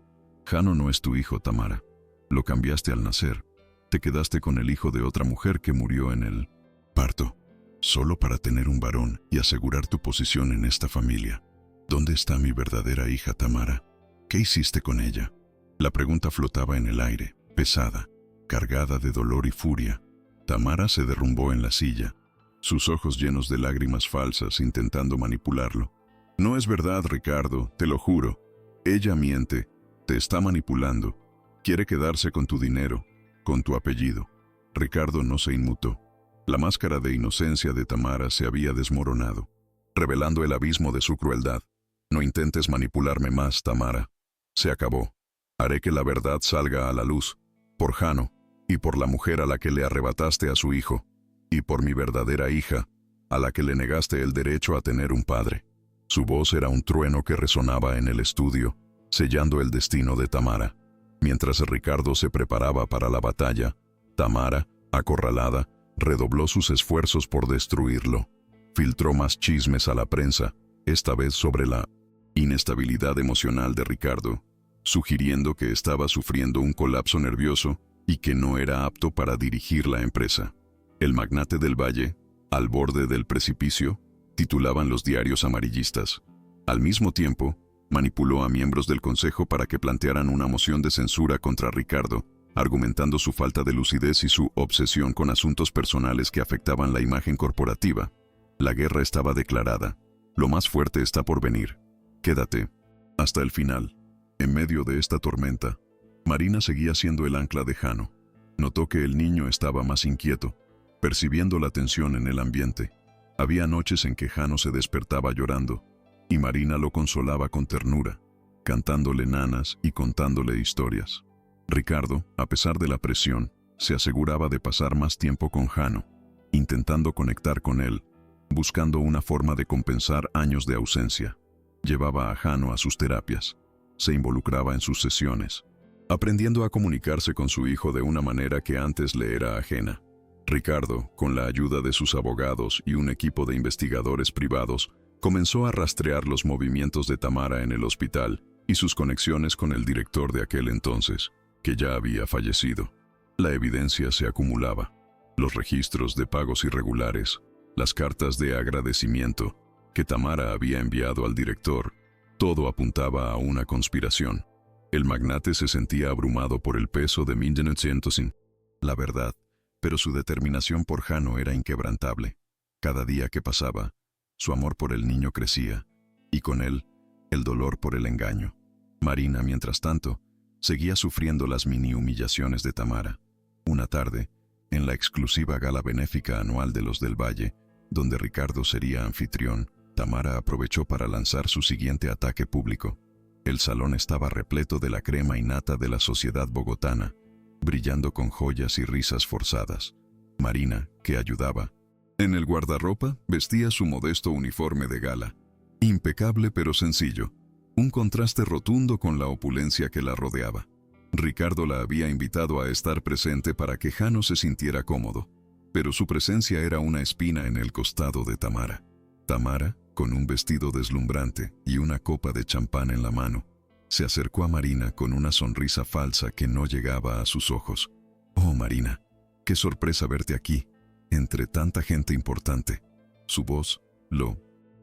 Speaker 1: «Jano no es tu hijo, Tamara. Lo cambiaste al nacer. Te quedaste con el hijo de otra mujer que murió en el parto, solo para tener un varón y asegurar tu posición en esta familia. ¿Dónde está mi verdadera hija, Tamara? ¿Qué hiciste con ella?». La pregunta flotaba en el aire, pesada, cargada de dolor y furia. Tamara se derrumbó en la silla, sus ojos llenos de lágrimas falsas intentando manipularlo. «No es verdad, Ricardo, te lo juro. Ella miente, te está manipulando. Quiere quedarse con tu dinero, con tu apellido». Ricardo no se inmutó. La máscara de inocencia de Tamara se había desmoronado, revelando el abismo de su crueldad. «No intentes manipularme más, Tamara. Se acabó. Haré que la verdad salga a la luz, por Jano, y por la mujer a la que le arrebataste a su hijo, y por mi verdadera hija, a la que le negaste el derecho a tener un padre». Su voz era un trueno que resonaba en el estudio, sellando el destino de Tamara. Mientras Ricardo se preparaba para la batalla, Tamara, acorralada, redobló sus esfuerzos por destruirlo. Filtró más chismes a la prensa, esta vez sobre la inestabilidad emocional de Ricardo, sugiriendo que estaba sufriendo un colapso nervioso y que no era apto para dirigir la empresa. «El magnate del Valle, al borde del precipicio», titulaban los diarios amarillistas. Al mismo tiempo, manipuló a miembros del consejo para que plantearan una moción de censura contra Ricardo, argumentando su falta de lucidez y su obsesión con asuntos personales que afectaban la imagen corporativa. La guerra estaba declarada. Lo más fuerte está por venir. Quédate hasta el final. En medio de esta tormenta, Marina seguía siendo el ancla de Jano. Notó que el niño estaba más inquieto, percibiendo la tensión en el ambiente. Había noches en que Jano se despertaba llorando, y Marina lo consolaba con ternura, cantándole nanas y contándole historias. Ricardo, a pesar de la presión, se aseguraba de pasar más tiempo con Jano, intentando conectar con él, buscando una forma de compensar años de ausencia. Llevaba a Jano a sus terapias, se involucraba en sus sesiones, aprendiendo a comunicarse con su hijo de una manera que antes le era ajena. Ricardo, con la ayuda de sus abogados y un equipo de investigadores privados, comenzó a rastrear los movimientos de Tamara en el hospital y sus conexiones con el director de aquel entonces, que ya había fallecido. La evidencia se acumulaba. Los registros de pagos irregulares, las cartas de agradecimiento que Tamara había enviado al director, todo apuntaba a una conspiración. El magnate se sentía abrumado por el peso de la verdad, pero su determinación por Jano era inquebrantable. Cada día que pasaba, su amor por el niño crecía, y con él, el dolor por el engaño. Marina, mientras tanto, seguía sufriendo las mini humillaciones de Tamara. Una tarde, en la exclusiva gala benéfica anual de los del Valle, donde Ricardo sería anfitrión, Tamara aprovechó para lanzar su siguiente ataque público. El salón estaba repleto de la crema innata de la sociedad bogotana, brillando con joyas y risas forzadas. Marina, que ayudaba en el guardarropa, vestía su modesto uniforme de gala, impecable pero sencillo, un contraste rotundo con la opulencia que la rodeaba. Ricardo la había invitado a estar presente para que Jano se sintiera cómodo, pero su presencia era una espina en el costado de Tamara. Tamara, con un vestido deslumbrante y una copa de champán en la mano, se acercó a Marina con una sonrisa falsa que no llegaba a sus ojos. «Oh, Marina, qué sorpresa verte aquí, entre tanta gente importante». Su voz, lo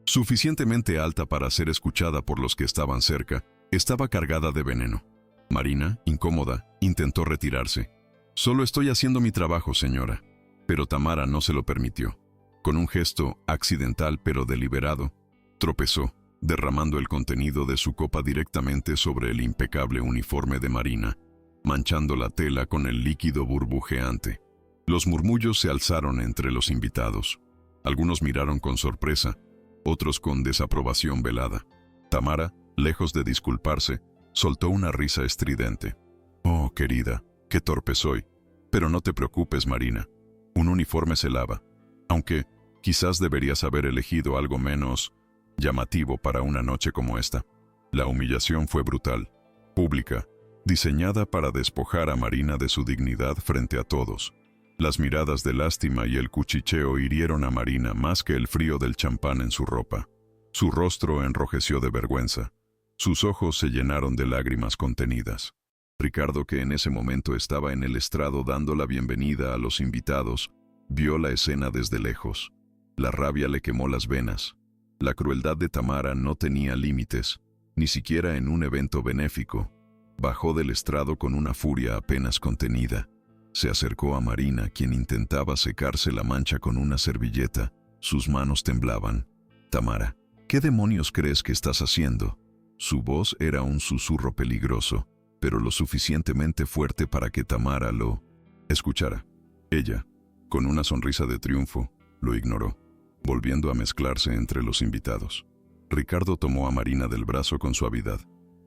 Speaker 1: suficientemente alta para ser escuchada por los que estaban cerca, estaba cargada de veneno. Marina, incómoda, intentó retirarse. «Solo estoy haciendo mi trabajo, señora». Pero Tamara no se lo permitió. Con un gesto accidental pero deliberado, tropezó, derramando el contenido de su copa directamente sobre el impecable uniforme de Marina, manchando la tela con el líquido burbujeante. Los murmullos se alzaron entre los invitados. Algunos miraron con sorpresa, otros con desaprobación velada. Tamara, lejos de disculparse, soltó una risa estridente. «Oh, querida, qué torpe soy. Pero no te preocupes, Marina. Un uniforme se lava, aunque quizás deberías haber elegido algo menos llamativo para una noche como esta». La humillación fue brutal, pública, diseñada para despojar a Marina de su dignidad frente a todos. Las miradas de lástima y el cuchicheo hirieron a Marina más que el frío del champán en su ropa. Su rostro enrojeció de vergüenza. Sus ojos se llenaron de lágrimas contenidas. Ricardo, que en ese momento estaba en el estrado dando la bienvenida a los invitados, vio la escena desde lejos. La rabia le quemó las venas. La crueldad de Tamara no tenía límites, ni siquiera en un evento benéfico. Bajó del estrado con una furia apenas contenida. Se acercó a Marina, quien intentaba secarse la mancha con una servilleta. Sus manos temblaban. «Tamara, ¿qué demonios crees que estás haciendo?». Su voz era un susurro peligroso, pero lo suficientemente fuerte para que Tamara lo escuchara. Ella, con una sonrisa de triunfo, lo ignoró, volviendo a mezclarse entre los invitados. Ricardo tomó a Marina del brazo con suavidad.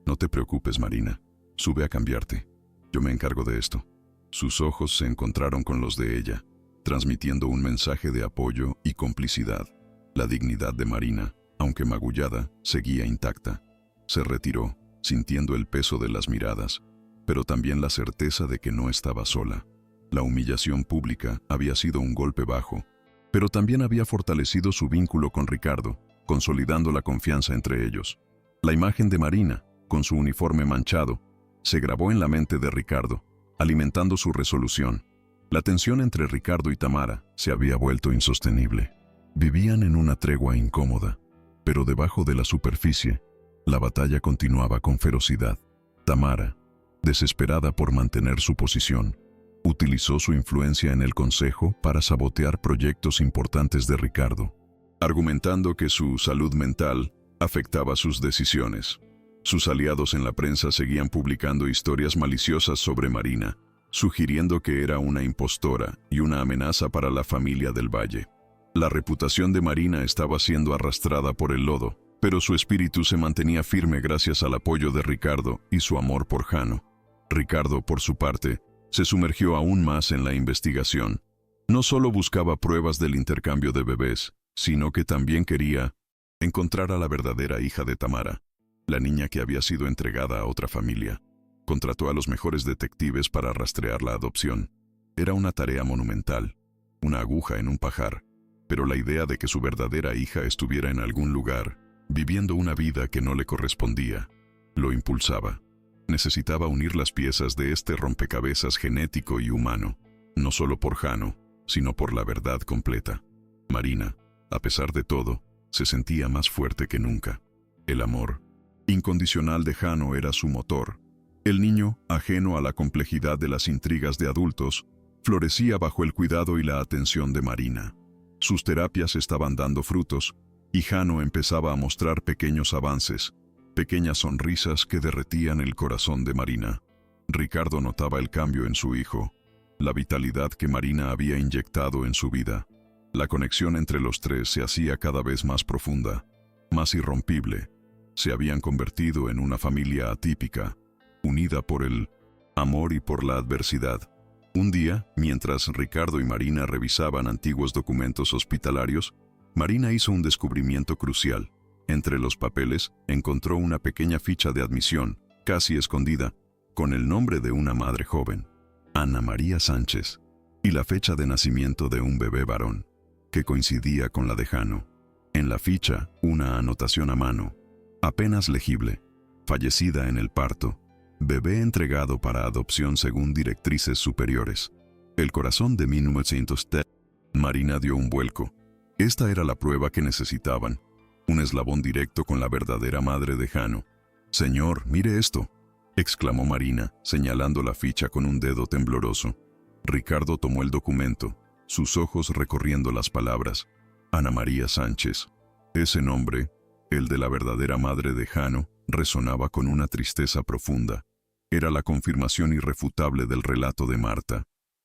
Speaker 1: «No te preocupes, Marina. Sube a cambiarte. Yo me encargo de esto». Sus ojos se encontraron con los de ella, transmitiendo un mensaje de apoyo y complicidad. La dignidad de Marina, aunque magullada, seguía intacta. Se retiró, sintiendo el peso de las miradas, pero también la certeza de que no estaba sola. La humillación pública había sido un golpe bajo, pero también había fortalecido su vínculo con Ricardo, consolidando la confianza entre ellos. La imagen de Marina, con su uniforme manchado, se grabó en la mente de Ricardo, alimentando su resolución. La tensión entre Ricardo y Tamara se había vuelto insostenible. Vivían en una tregua incómoda, pero debajo de la superficie, la batalla continuaba con ferocidad. Tamara, desesperada por mantener su posición, utilizó su influencia en el consejo para sabotear proyectos importantes de Ricardo, argumentando que su salud mental afectaba sus decisiones. Sus aliados en la prensa seguían publicando historias maliciosas sobre Marina, sugiriendo que era una impostora y una amenaza para la familia del Valle. La reputación de Marina estaba siendo arrastrada por el lodo, pero su espíritu se mantenía firme gracias al apoyo de Ricardo y su amor por Jano. Ricardo, por su parte, se sumergió aún más en la investigación. No solo buscaba pruebas del intercambio de bebés, sino que también quería encontrar a la verdadera hija de Tamara, la niña que había sido entregada a otra familia. Contrató a los mejores detectives para rastrear la adopción. Era una tarea monumental, una aguja en un pajar, pero la idea de que su verdadera hija estuviera en algún lugar, viviendo una vida que no le correspondía, lo impulsaba. Necesitaba unir las piezas de este rompecabezas genético y humano, no solo por Jano, sino por la verdad completa. Marina, a pesar de todo, se sentía más fuerte que nunca. El amor incondicional de Jano era su motor. El niño, ajeno a la complejidad de las intrigas de adultos, florecía bajo el cuidado y la atención de Marina. Sus terapias estaban dando frutos, y Jano empezaba a mostrar pequeños avances, pequeñas sonrisas que derretían el corazón de Marina. Ricardo notaba el cambio en su hijo, la vitalidad que Marina había inyectado en su vida. La conexión entre los tres se hacía cada vez más profunda, más irrompible. Se habían convertido en una familia atípica, unida por el amor y por la adversidad. Un día, mientras Ricardo y Marina revisaban antiguos documentos hospitalarios, Marina hizo un descubrimiento crucial. Entre los papeles, encontró una pequeña ficha de admisión, casi escondida, con el nombre de una madre joven, Ana María Sánchez, y la fecha de nacimiento de un bebé varón, que coincidía con la de Jano. En la ficha, una anotación a mano, apenas legible: fallecida en el parto, bebé entregado para adopción según directrices superiores. El corazón de 1910. Marina dio un vuelco. Esta era la prueba que necesitaban, un eslabón directo con la verdadera madre de Jano. «Señor, mire esto», exclamó Marina, señalando la ficha con un dedo tembloroso. Ricardo tomó el documento, sus ojos recorriendo las palabras. Ana María Sánchez. Ese nombre, el de la verdadera madre de Jano, resonaba con una tristeza profunda. Era la confirmación irrefutable del relato de Marta.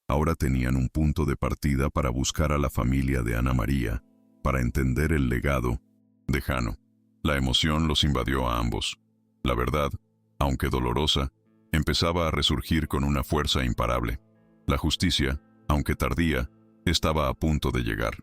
Speaker 1: Ahora tenían un punto de partida para buscar a la familia de Ana María, para entender el legado de Jano. La emoción los invadió a ambos. La verdad, aunque dolorosa, empezaba a resurgir con una fuerza imparable. La justicia, aunque tardía, estaba a punto de llegar.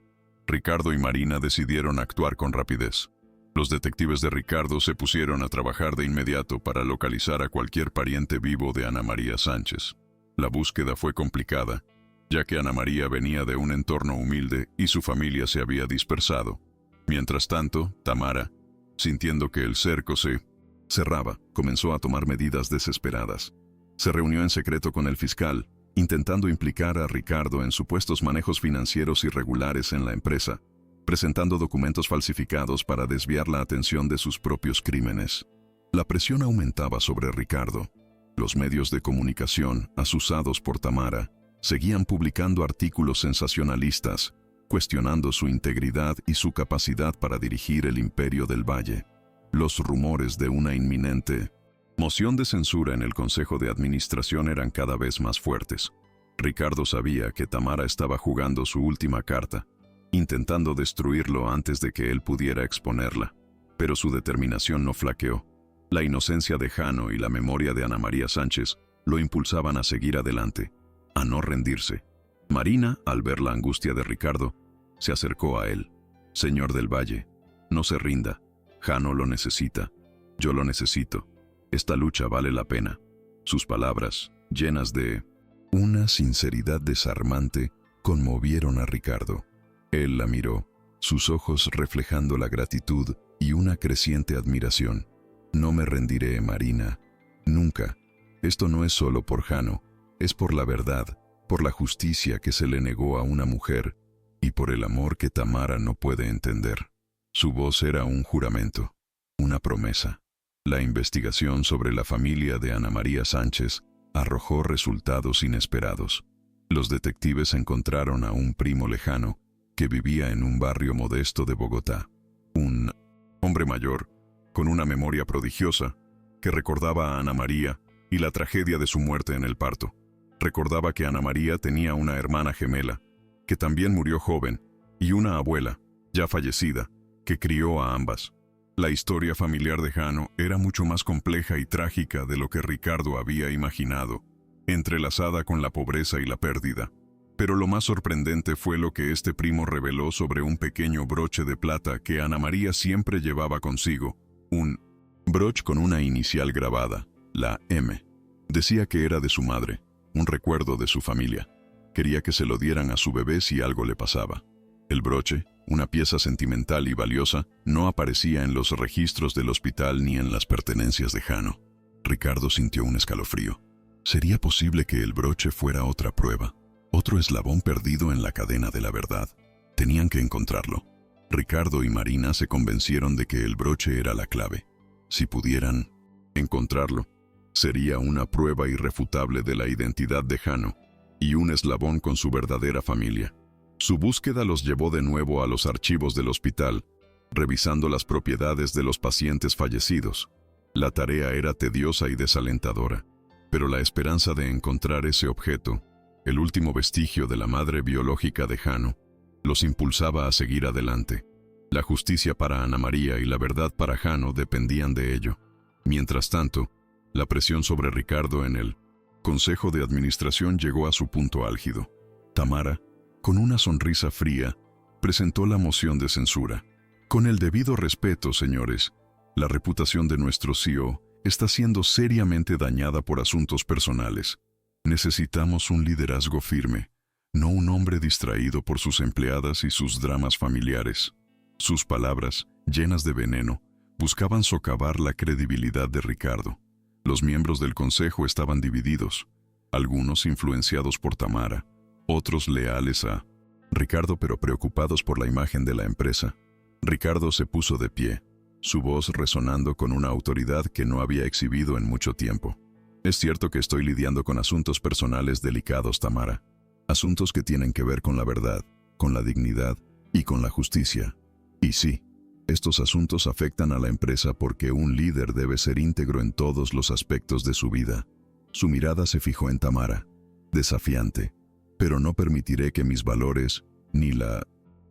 Speaker 1: Ricardo y Marina decidieron actuar con rapidez. Los detectives de Ricardo se pusieron a trabajar de inmediato para localizar a cualquier pariente vivo de Ana María Sánchez. La búsqueda fue complicada, ya que Ana María venía de un entorno humilde y su familia se había dispersado. Mientras tanto, Tamara, sintiendo que el cerco se cerraba, comenzó a tomar medidas desesperadas. Se reunió en secreto con el fiscal, intentando implicar a Ricardo en supuestos manejos financieros irregulares en la empresa, presentando documentos falsificados para desviar la atención de sus propios crímenes. La presión aumentaba sobre Ricardo. Los medios de comunicación, asusados por Tamara, seguían publicando artículos sensacionalistas, cuestionando su integridad y su capacidad para dirigir el imperio del Valle. Los rumores de una inminente moción de censura en el Consejo de Administración eran cada vez más fuertes. Ricardo sabía que Tamara estaba jugando su última carta, intentando destruirlo antes de que él pudiera exponerla, pero su determinación no flaqueó. La inocencia de Jano y la memoria de Ana María Sánchez lo impulsaban a seguir adelante, a no rendirse. Marina, al ver la angustia de Ricardo, se acercó a él. «Señor del Valle, no se rinda. Jano lo necesita. Yo lo necesito. Esta lucha vale la pena». Sus palabras, llenas de una sinceridad desarmante, conmovieron a Ricardo. Él la miró, sus ojos reflejando la gratitud y una creciente admiración. «No me rendiré, Marina. Nunca. Esto no es solo por Jano, es por la verdad, por la justicia que se le negó a una mujer y por el amor que Tamara no puede entender». Su voz era un juramento, una promesa. La investigación sobre la familia de Ana María Sánchez arrojó resultados inesperados. Los detectives encontraron a un primo lejano que vivía en un barrio modesto de Bogotá. Un hombre mayor, con una memoria prodigiosa, que recordaba a Ana María y la tragedia de su muerte en el parto. Recordaba que Ana María tenía una hermana gemela, que también murió joven, y una abuela, ya fallecida, que crió a ambas. La historia familiar de Jano era mucho más compleja y trágica de lo que Ricardo había imaginado, entrelazada con la pobreza y la pérdida. Pero lo más sorprendente fue lo que este primo reveló sobre un pequeño broche de plata que Ana María siempre llevaba consigo, un broche con una inicial grabada, la M. Decía que era de su madre, un recuerdo de su familia. Quería que se lo dieran a su bebé si algo le pasaba. El broche, una pieza sentimental y valiosa, no aparecía en los registros del hospital ni en las pertenencias de Jano. Ricardo sintió un escalofrío. ¿Sería posible que el broche fuera otra prueba? Otro eslabón perdido en la cadena de la verdad. Tenían que encontrarlo. Ricardo y Marina se convencieron de que el broche era la clave. Si pudieran encontrarlo, sería una prueba irrefutable de la identidad de Jano y un eslabón con su verdadera familia. Su búsqueda los llevó de nuevo a los archivos del hospital, revisando las propiedades de los pacientes fallecidos. La tarea era tediosa y desalentadora, pero la esperanza de encontrar ese objeto, el último vestigio de la madre biológica de Jano, los impulsaba a seguir adelante. La justicia para Ana María y la verdad para Jano dependían de ello. Mientras tanto, la presión sobre Ricardo en el Consejo de Administración llegó a su punto álgido. Tamara, con una sonrisa fría, presentó la moción de censura. Con el debido respeto, señores, la reputación de nuestro CEO está siendo seriamente dañada por asuntos personales. Necesitamos un liderazgo firme, no un hombre distraído por sus empleadas y sus dramas familiares. Sus palabras, llenas de veneno, buscaban socavar la credibilidad de Ricardo. Los miembros del consejo estaban divididos, algunos influenciados por Tamara, otros leales a Ricardo pero preocupados por la imagen de la empresa. Ricardo se puso de pie, su voz resonando con una autoridad que no había exhibido en mucho tiempo. Es cierto que estoy lidiando con asuntos personales delicados, Tamara. Asuntos que tienen que ver con la verdad, con la dignidad y con la justicia. Y sí, estos asuntos afectan a la empresa porque un líder debe ser íntegro en todos los aspectos de su vida. Su mirada se fijó en Tamara, desafiante. Pero no permitiré que mis valores, ni la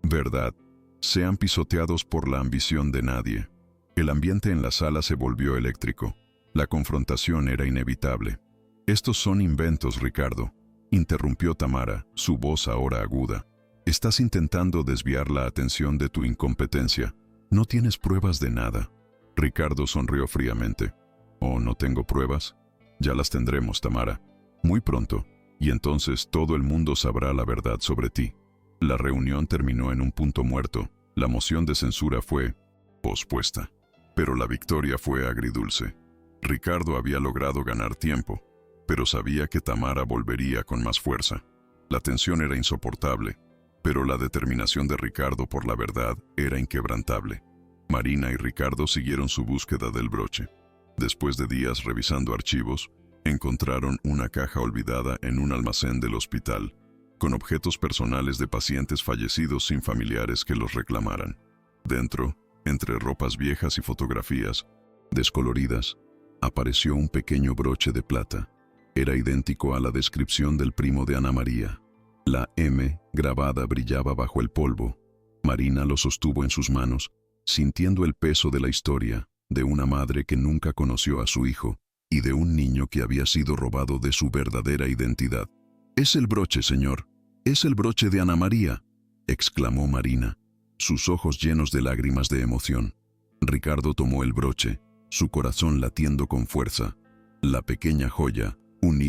Speaker 1: verdad, sean pisoteados por la ambición de nadie. El ambiente en la sala se volvió eléctrico. La confrontación era inevitable. Estos son inventos, Ricardo, interrumpió Tamara, su voz ahora aguda. Estás intentando desviar la atención de tu incompetencia. No tienes pruebas de nada. Ricardo sonrió fríamente. ¿Oh, no tengo pruebas? Ya las tendremos, Tamara. Muy pronto. Y entonces todo el mundo sabrá la verdad sobre ti. La reunión terminó en un punto muerto. La moción de censura fue pospuesta. Pero la victoria fue agridulce. Ricardo había logrado ganar tiempo, pero sabía que Tamara volvería con más fuerza. La tensión era insoportable, pero la determinación de Ricardo por la verdad era inquebrantable. Marina y Ricardo siguieron su búsqueda del broche. Después de días revisando archivos, encontraron una caja olvidada en un almacén del hospital, con objetos personales de pacientes fallecidos sin familiares que los reclamaran. Dentro, entre ropas viejas y fotografías descoloridas, apareció un pequeño broche de plata. Era idéntico a la descripción del primo de Ana María. La M grabada brillaba bajo el polvo. Marina lo sostuvo en sus manos, sintiendo el peso de la historia, de una madre que nunca conoció a su hijo, y de un niño que había sido robado de su verdadera identidad. «Es el broche, señor. Es el broche de Ana María», exclamó Marina, sus ojos llenos de lágrimas de emoción. Ricardo tomó el broche, su corazón latiendo con fuerza. La pequeña joya, un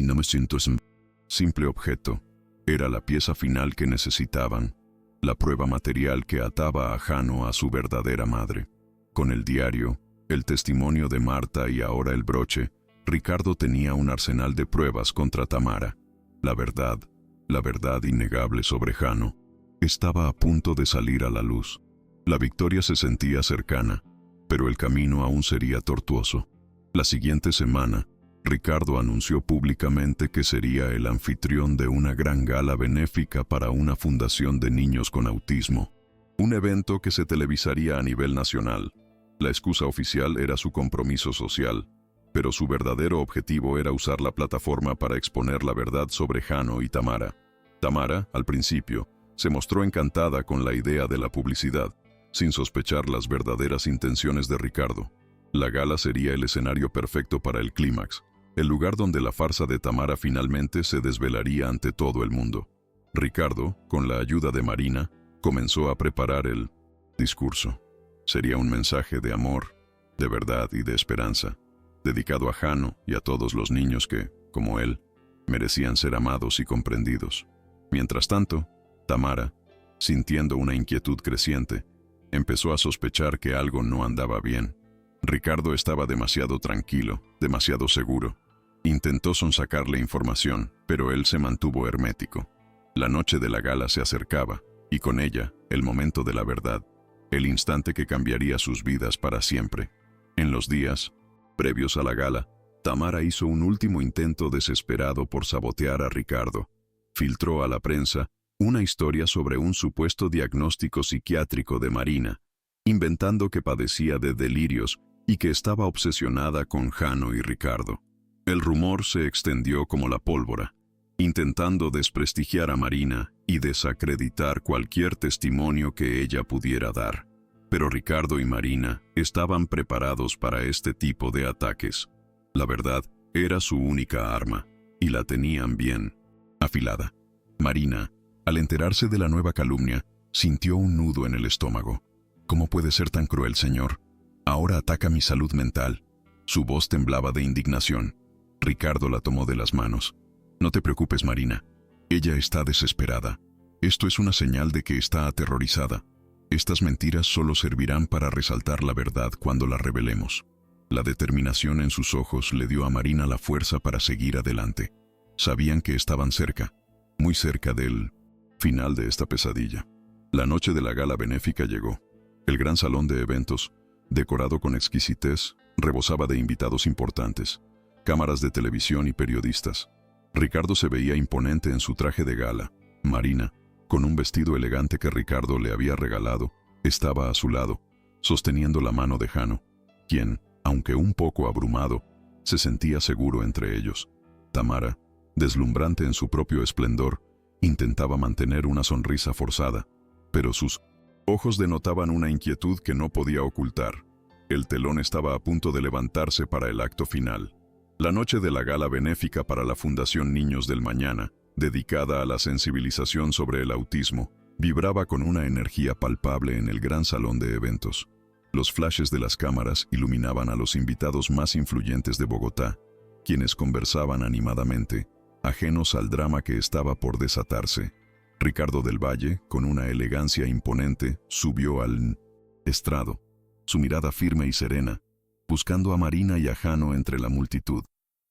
Speaker 1: simple objeto, era la pieza final que necesitaban, la prueba material que ataba a Jano a su verdadera madre. Con el diario, el testimonio de Marta y ahora el broche, Ricardo tenía un arsenal de pruebas contra Tamara. La verdad innegable sobre Jano, estaba a punto de salir a la luz. La victoria se sentía cercana, pero el camino aún sería tortuoso. La siguiente semana, Ricardo anunció públicamente que sería el anfitrión de una gran gala benéfica para una fundación de niños con autismo. Un evento que se televisaría a nivel nacional. La excusa oficial era su compromiso social, pero su verdadero objetivo era usar la plataforma para exponer la verdad sobre Jano y Tamara. Tamara, al principio, se mostró encantada con la idea de la publicidad, sin sospechar las verdaderas intenciones de Ricardo. La gala sería el escenario perfecto para el clímax, el lugar donde la farsa de Tamara finalmente se desvelaría ante todo el mundo. Ricardo, con la ayuda de Marina, comenzó a preparar el discurso. Sería un mensaje de amor, de verdad y de esperanza, dedicado a Jano y a todos los niños que, como él, merecían ser amados y comprendidos. Mientras tanto, Tamara, sintiendo una inquietud creciente, empezó a sospechar que algo no andaba bien. Ricardo estaba demasiado tranquilo, demasiado seguro. Intentó sonsacarle información, pero él se mantuvo hermético. La noche de la gala se acercaba, y con ella, el momento de la verdad, el instante que cambiaría sus vidas para siempre. En los días previos a la gala, Tamara hizo un último intento desesperado por sabotear a Ricardo. Filtró a la prensa una historia sobre un supuesto diagnóstico psiquiátrico de Marina, inventando que padecía de delirios y que estaba obsesionada con Jano y Ricardo. El rumor se extendió como la pólvora, intentando desprestigiar a Marina y desacreditar cualquier testimonio que ella pudiera dar. Pero Ricardo y Marina estaban preparados para este tipo de ataques. La verdad era su única arma, y la tenían bien afilada. Marina, al enterarse de la nueva calumnia, sintió un nudo en el estómago. ¿Cómo puede ser tan cruel, señor? Ahora ataca mi salud mental. Su voz temblaba de indignación. Ricardo la tomó de las manos. No te preocupes, Marina. Ella está desesperada. Esto es una señal de que está aterrorizada. Estas mentiras solo servirán para resaltar la verdad cuando la revelemos. La determinación en sus ojos le dio a Marina la fuerza para seguir adelante. Sabían que estaban cerca, muy cerca del final de esta pesadilla. La noche de la gala benéfica llegó. El gran salón de eventos, decorado con exquisitez, rebosaba de invitados importantes, cámaras de televisión y periodistas. Ricardo se veía imponente en su traje de gala. Marina, con un vestido elegante que Ricardo le había regalado, estaba a su lado, sosteniendo la mano de Jano, quien, aunque un poco abrumado, se sentía seguro entre ellos. Tamara, deslumbrante en su propio esplendor, intentaba mantener una sonrisa forzada, pero sus ojos denotaban una inquietud que no podía ocultar. El telón estaba a punto de levantarse para el acto final. La noche de la gala benéfica para la Fundación Niños del Mañana, dedicada a la sensibilización sobre el autismo, vibraba con una energía palpable en el gran salón de eventos. Los flashes de las cámaras iluminaban a los invitados más influyentes de Bogotá, quienes conversaban animadamente, ajenos al drama que estaba por desatarse. Ricardo del Valle, con una elegancia imponente, subió al estrado, su mirada firme y serena, buscando a Marina y a Jano entre la multitud.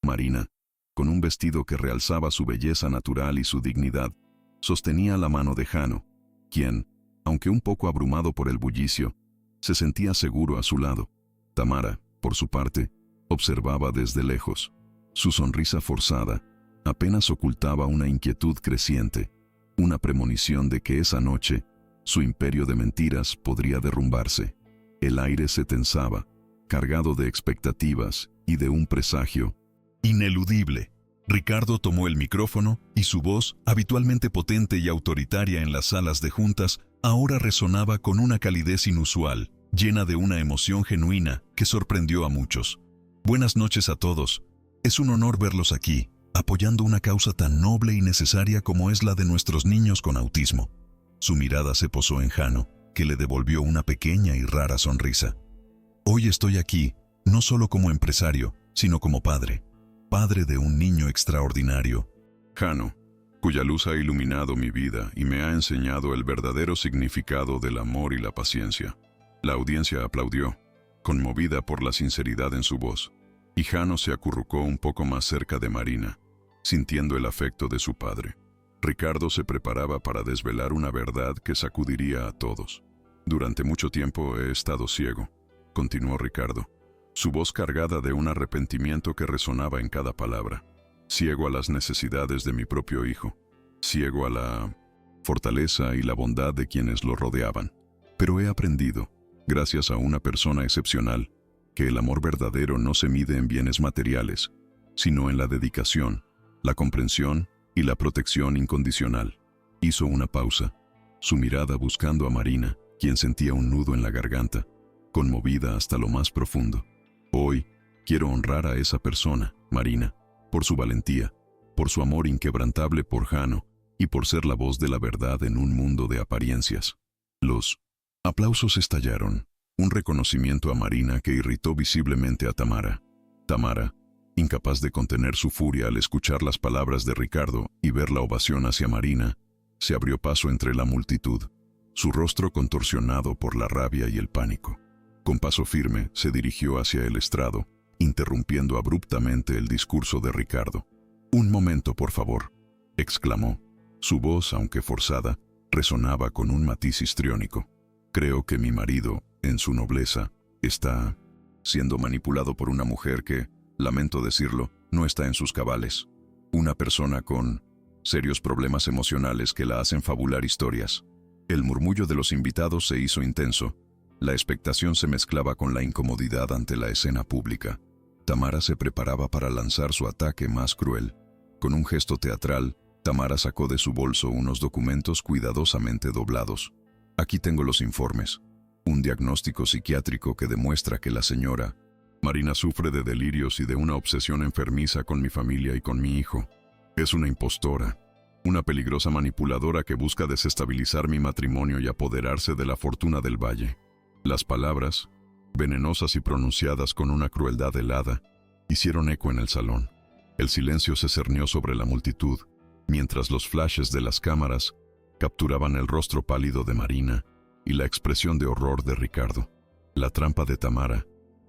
Speaker 1: Marina, con un vestido que realzaba su belleza natural y su dignidad, sostenía la mano de Jano, quien, aunque un poco abrumado por el bullicio, se sentía seguro a su lado. Tamara, por su parte, observaba desde lejos. Su sonrisa forzada apenas ocultaba una inquietud creciente, una premonición de que esa noche su imperio de mentiras podría derrumbarse. El aire se tensaba, cargado de expectativas y de un presagio ineludible. Ricardo tomó el micrófono y su voz, habitualmente potente y autoritaria en las salas de juntas, ahora resonaba con una calidez inusual, llena de una emoción genuina que sorprendió a muchos. Buenas noches a todos. Es un honor verlos aquí, apoyando una causa tan noble y necesaria como es la de nuestros niños con autismo. Su mirada se posó en Jano, que le devolvió una pequeña y rara sonrisa. Hoy estoy aquí, no solo como empresario, sino como padre de un niño extraordinario. Jano, cuya luz ha iluminado mi vida y me ha enseñado el verdadero significado del amor y la paciencia. La audiencia aplaudió, conmovida por la sinceridad en su voz, y Jano se acurrucó un poco más cerca de Marina, sintiendo el afecto de su padre. Ricardo se preparaba para desvelar una verdad que sacudiría a todos. Durante mucho tiempo he estado ciego, continuó Ricardo, su voz cargada de un arrepentimiento que resonaba en cada palabra. Ciego a las necesidades de mi propio hijo, ciego a la fortaleza y la bondad de quienes lo rodeaban. Pero he aprendido, gracias a una persona excepcional, que el amor verdadero no se mide en bienes materiales, sino en la dedicación, la comprensión y la protección incondicional. Hizo una pausa, su mirada buscando a Marina, quien sentía un nudo en la garganta, conmovida hasta lo más profundo. Hoy, quiero honrar a esa persona, Marina, por su valentía, por su amor inquebrantable por Jano y por ser la voz de la verdad en un mundo de apariencias. Los aplausos estallaron, un reconocimiento a Marina que irritó visiblemente a Tamara. Tamara, incapaz de contener su furia al escuchar las palabras de Ricardo y ver la ovación hacia Marina, se abrió paso entre la multitud, su rostro contorsionado por la rabia y el pánico. Con paso firme se dirigió hacia el estrado, interrumpiendo abruptamente el discurso de Ricardo. «Un momento, por favor», exclamó. Su voz, aunque forzada, resonaba con un matiz histriónico. «Creo que mi marido, en su nobleza, está siendo manipulado por una mujer que, lamento decirlo, no está en sus cabales. Una persona con serios problemas emocionales que la hacen fabular historias». El murmullo de los invitados se hizo intenso. La expectación se mezclaba con la incomodidad ante la escena pública. Tamara se preparaba para lanzar su ataque más cruel. Con un gesto teatral, Tamara sacó de su bolso unos documentos cuidadosamente doblados. «Aquí tengo los informes. Un diagnóstico psiquiátrico que demuestra que la señora Marina sufre de delirios y de una obsesión enfermiza con mi familia y con mi hijo. Es una impostora, una peligrosa manipuladora que busca desestabilizar mi matrimonio y apoderarse de la fortuna del valle». Las palabras, venenosas y pronunciadas con una crueldad helada, hicieron eco en el salón. El silencio se cernió sobre la multitud, mientras los flashes de las cámaras capturaban el rostro pálido de Marina y la expresión de horror de Ricardo. La trampa de Tamara,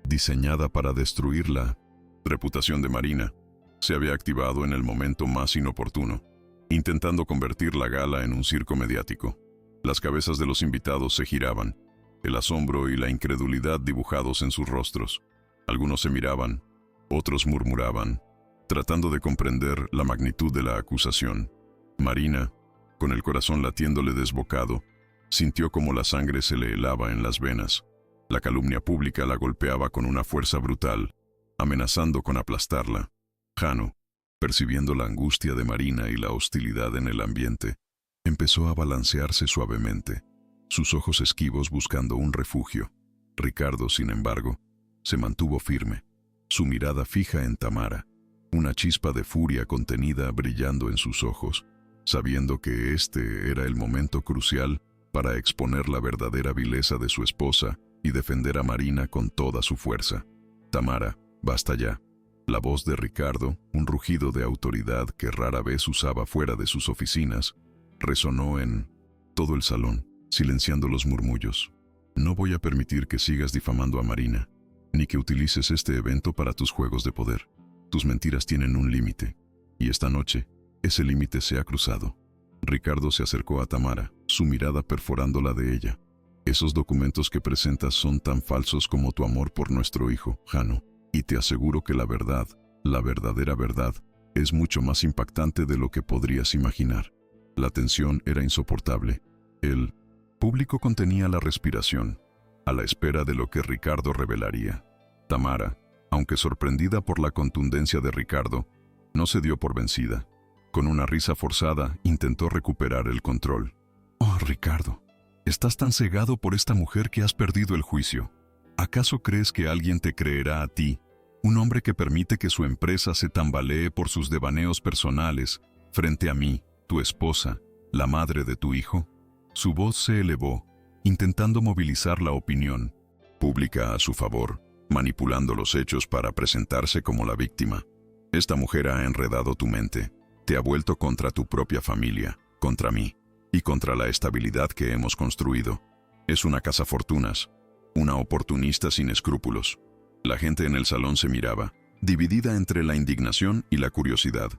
Speaker 1: diseñada para destruir la reputación de Marina, se había activado en el momento más inoportuno, intentando convertir la gala en un circo mediático. Las cabezas de los invitados se giraban, el asombro y la incredulidad dibujados en sus rostros. Algunos se miraban, otros murmuraban, tratando de comprender la magnitud de la acusación. Marina, con el corazón latiéndole desbocado, sintió como la sangre se le helaba en las venas. La calumnia pública la golpeaba con una fuerza brutal, amenazando con aplastarla. Jano, percibiendo la angustia de Marina y la hostilidad en el ambiente, empezó a balancearse suavemente, sus ojos esquivos buscando un refugio. Ricardo, sin embargo, se mantuvo firme, su mirada fija en Tamara, una chispa de furia contenida brillando en sus ojos, sabiendo que este era el momento crucial para exponer la verdadera vileza de su esposa y defender a Marina con toda su fuerza. «Tamara, basta ya». La voz de Ricardo, un rugido de autoridad que rara vez usaba fuera de sus oficinas, resonó en todo el salón, silenciando los murmullos. «No voy a permitir que sigas difamando a Marina, ni que utilices este evento para tus juegos de poder. Tus mentiras tienen un límite, y esta noche, ese límite se ha cruzado». Ricardo se acercó a Tamara, su mirada perforando la de ella. «Esos documentos que presentas son tan falsos como tu amor por nuestro hijo, Jano, y te aseguro que la verdad, la verdadera verdad, es mucho más impactante de lo que podrías imaginar». La tensión era insoportable. El público contenía la respiración, a la espera de lo que Ricardo revelaría. Tamara, aunque sorprendida por la contundencia de Ricardo, no se dio por vencida. Con una risa forzada, intentó recuperar el control. «Oh, Ricardo, estás tan cegado por esta mujer que has perdido el juicio. ¿Acaso crees que alguien te creerá a ti, un hombre que permite que su empresa se tambalee por sus devaneos personales, frente a mí, tu esposa, la madre de tu hijo?» Su voz se elevó, intentando movilizar la opinión pública a su favor, manipulando los hechos para presentarse como la víctima. «Esta mujer ha enredado tu mente, te ha vuelto contra tu propia familia, contra mí, y contra la estabilidad que hemos construido. Es una cazafortunas, una oportunista sin escrúpulos». La gente en el salón se miraba, dividida entre la indignación y la curiosidad.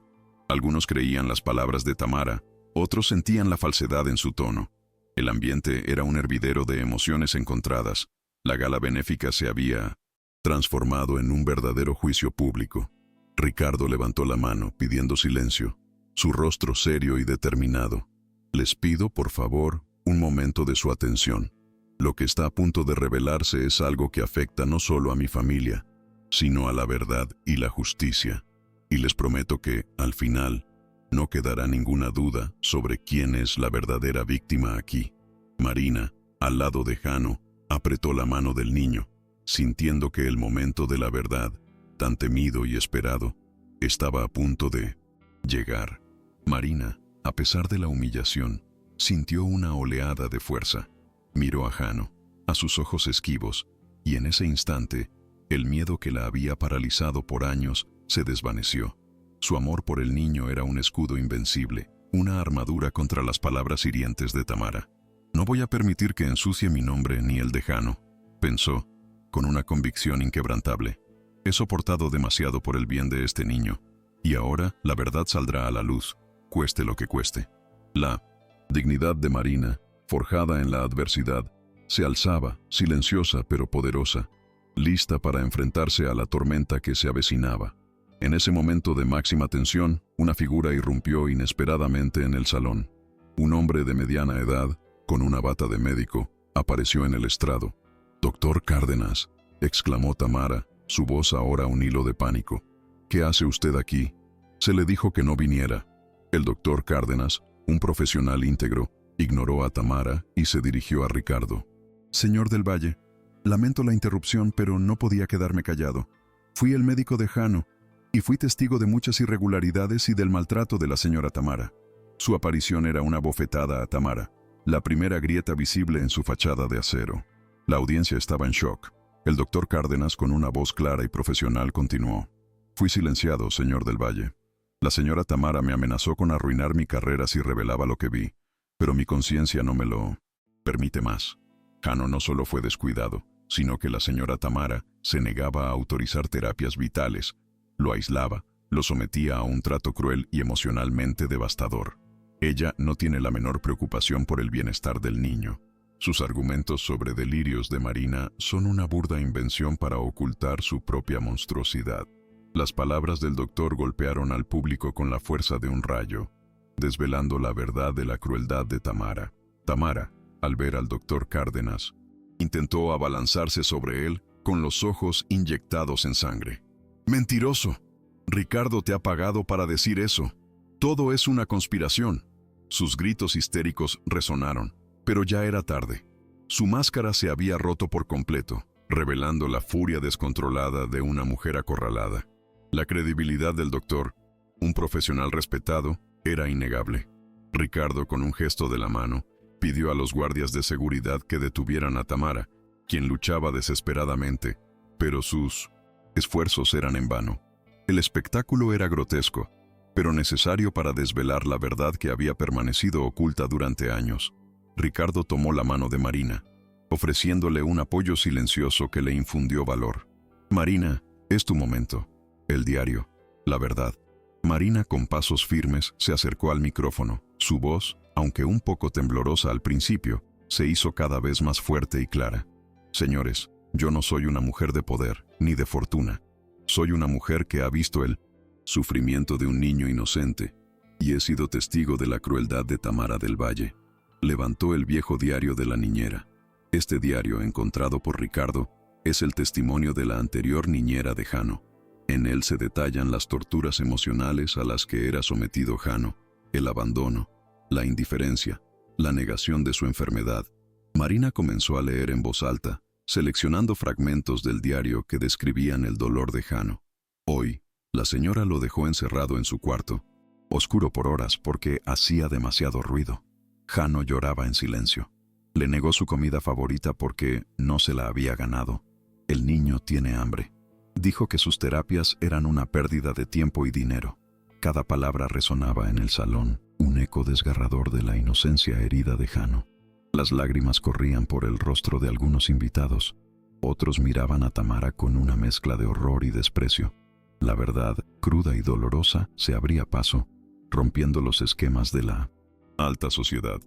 Speaker 1: Algunos creían las palabras de Tamara, otros sentían la falsedad en su tono. El ambiente era un hervidero de emociones encontradas. La gala benéfica se había transformado en un verdadero juicio público. Ricardo levantó la mano, pidiendo silencio, su rostro serio y determinado. «Les pido, por favor, un momento de su atención. Lo que está a punto de revelarse es algo que afecta no solo a mi familia, sino a la verdad y la justicia. Y les prometo que, al final, no quedará ninguna duda sobre quién es la verdadera víctima aquí. Marina, Al lado de Jano, apretó la mano del niño, sintiendo que el momento de la verdad, tan temido y esperado, estaba a punto de llegar. Marina, a pesar de la humillación, sintió una oleada de fuerza. Miró a Jano, a sus ojos esquivos, y en ese instante, el miedo que la había paralizado por años se desvaneció. Su amor por el niño era un escudo invencible, una armadura contra las palabras hirientes de Tamara. «No voy a permitir que ensucie mi nombre ni el de Jano», pensó, con una convicción inquebrantable. «He soportado demasiado por el bien de este niño, y ahora la verdad saldrá a la luz, cueste lo que cueste». La dignidad de Marina, forjada en la adversidad, se alzaba, silenciosa pero poderosa, lista para enfrentarse a la tormenta que se avecinaba. En ese momento de máxima tensión, una figura irrumpió inesperadamente en el salón. Un hombre de mediana edad, con una bata de médico, apareció en el estrado. «Doctor Cárdenas», exclamó Tamara, su voz ahora un hilo de pánico. «¿Qué hace usted aquí?» Se le dijo que no viniera. El doctor Cárdenas, un profesional íntegro, ignoró a Tamara y se dirigió a Ricardo. «Señor del Valle, lamento la interrupción, pero no podía quedarme callado. Fui el médico de Jano y fui testigo de muchas irregularidades y del maltrato de la señora Tamara». Su aparición era una bofetada a Tamara, la primera grieta visible en su fachada de acero. La audiencia estaba en shock. El doctor Cárdenas, con una voz clara y profesional, continuó. «Fui silenciado, señor del Valle. La señora Tamara me amenazó con arruinar mi carrera si revelaba lo que vi, pero mi conciencia no me lo permite más. Jano no solo fue descuidado, sino que la señora Tamara se negaba a autorizar terapias vitales, lo aislaba, lo sometía a un trato cruel y emocionalmente devastador. Ella no tiene la menor preocupación por el bienestar del niño. Sus argumentos sobre delirios de Marina son una burda invención para ocultar su propia monstruosidad». Las palabras del doctor golpearon al público con la fuerza de un rayo, desvelando la verdad de la crueldad de Tamara. Tamara, al ver al doctor Cárdenas, intentó abalanzarse sobre él con los ojos inyectados en sangre. «Mentiroso. Ricardo te ha pagado para decir eso. Todo es una conspiración». Sus gritos histéricos resonaron, pero ya era tarde. Su máscara se había roto por completo, revelando la furia descontrolada de una mujer acorralada. La credibilidad del doctor, un profesional respetado, era innegable. Ricardo, con un gesto de la mano, pidió a los guardias de seguridad que detuvieran a Tamara, quien luchaba desesperadamente, pero sus esfuerzos eran en vano. El espectáculo era grotesco, pero necesario para desvelar la verdad que había permanecido oculta durante años. Ricardo tomó la mano de Marina, ofreciéndole un apoyo silencioso que le infundió valor. «Marina, es tu momento. El diario, la verdad». Marina, con pasos firmes, se acercó al micrófono. Su voz, aunque un poco temblorosa al principio, se hizo cada vez más fuerte y clara. «Señores, yo no soy una mujer de poder, ni de fortuna. Soy una mujer que ha visto el sufrimiento de un niño inocente, y he sido testigo de la crueldad de Tamara del Valle». Levantó el viejo diario de la niñera. Este diario, encontrado por Ricardo, es el testimonio de la anterior niñera de Jano. En él se detallan las torturas emocionales a las que era sometido Jano, el abandono, la indiferencia, la negación de su enfermedad. Marina comenzó a leer en voz alta, seleccionando fragmentos del diario que describían el dolor de Jano. Hoy, la señora lo dejó encerrado en su cuarto, oscuro por horas porque hacía demasiado ruido. Jano lloraba en silencio. Le negó su comida favorita porque no se la había ganado. El niño tiene hambre. Dijo que sus terapias eran una pérdida de tiempo y dinero. Cada palabra resonaba en el salón, un eco desgarrador de la inocencia herida de Jano. Las lágrimas corrían por el rostro de algunos invitados. Otros miraban a Tamara con una mezcla de horror y desprecio. La verdad, cruda y dolorosa, se abría paso, rompiendo los esquemas de la alta sociedad.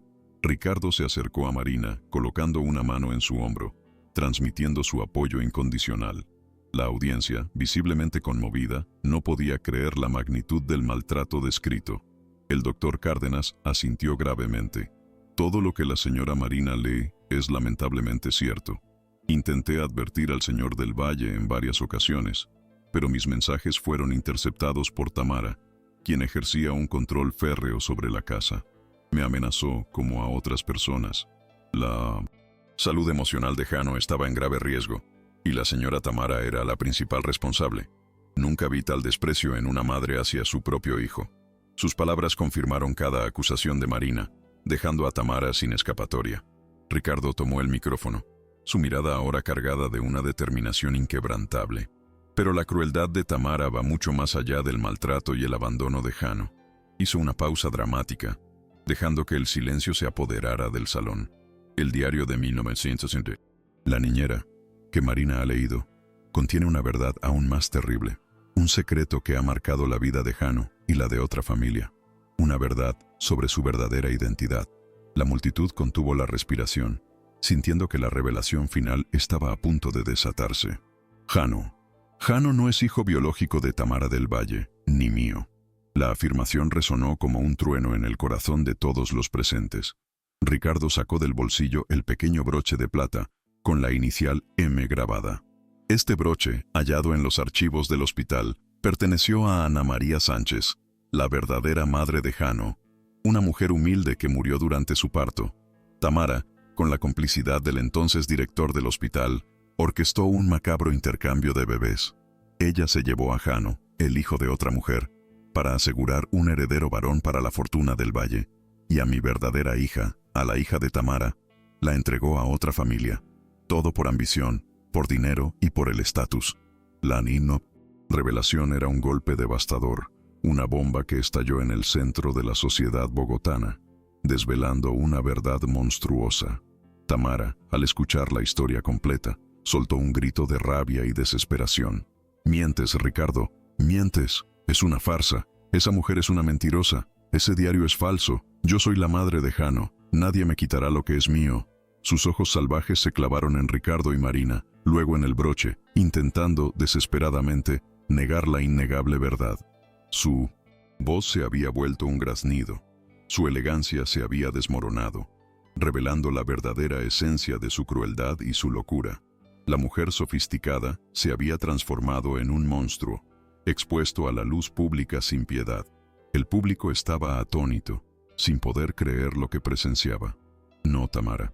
Speaker 1: Ricardo se acercó a Marina, colocando una mano en su hombro, transmitiendo su apoyo incondicional. La audiencia, visiblemente conmovida, no podía creer la magnitud del maltrato descrito. El doctor Cárdenas asintió gravemente. «Todo lo que la señora Marina lee es lamentablemente cierto. Intenté advertir al señor del Valle en varias ocasiones, pero mis mensajes fueron interceptados por Tamara, quien ejercía un control férreo sobre la casa. Me amenazó como a otras personas. La Salud emocional de Jano estaba en grave riesgo, y la señora Tamara era la principal responsable. Nunca vi tal desprecio en una madre hacia su propio hijo. Sus palabras confirmaron cada acusación de Marina, dejando a Tamara sin escapatoria. Ricardo tomó el micrófono, su mirada ahora cargada de una determinación inquebrantable. Pero la crueldad de Tamara va mucho más allá del maltrato y el abandono de Jano. Hizo una pausa dramática, dejando que el silencio se apoderara del salón. El diario de 1960. La niñera, que Marina ha leído, contiene una verdad aún más terrible. Un secreto que ha marcado la vida de Jano y la de otra familia. Una verdad sobre su verdadera identidad. La multitud contuvo la respiración, sintiendo que la revelación final estaba a punto de desatarse. Jano no es hijo biológico de Tamara del Valle, ni mío. La afirmación resonó como un trueno en el corazón de todos los presentes. Ricardo sacó del bolsillo el pequeño broche de plata, con la inicial M grabada. Este broche, hallado en los archivos del hospital, perteneció a Ana María Sánchez, la verdadera madre de Jano, una mujer humilde que murió durante su parto. Tamara, con la complicidad del entonces director del hospital, orquestó un macabro intercambio de bebés. Ella se llevó a Jano, el hijo de otra mujer, para asegurar un heredero varón para la fortuna del Valle, y a mi verdadera hija, a la hija de Tamara, la entregó a otra familia. Todo por ambición, por dinero y por el estatus. La revelación era un golpe devastador, una bomba que estalló en el centro de la sociedad bogotana, desvelando una verdad monstruosa. Tamara, al escuchar la historia completa, soltó un grito de rabia y desesperación. «Mientes, Ricardo, mientes. Es una farsa. Esa mujer es una mentirosa. Ese diario es falso. Yo soy la madre de Jano. Nadie me quitará lo que es mío». Sus ojos salvajes se clavaron en Ricardo y Marina, luego en el broche, intentando, desesperadamente, negar la innegable verdad. Su voz se había vuelto un graznido. Su elegancia se había desmoronado, revelando la verdadera esencia de su crueldad y su locura. La mujer sofisticada se había transformado en un monstruo, expuesto a la luz pública sin piedad. El público estaba atónito, sin poder creer lo que presenciaba. No, Tamara.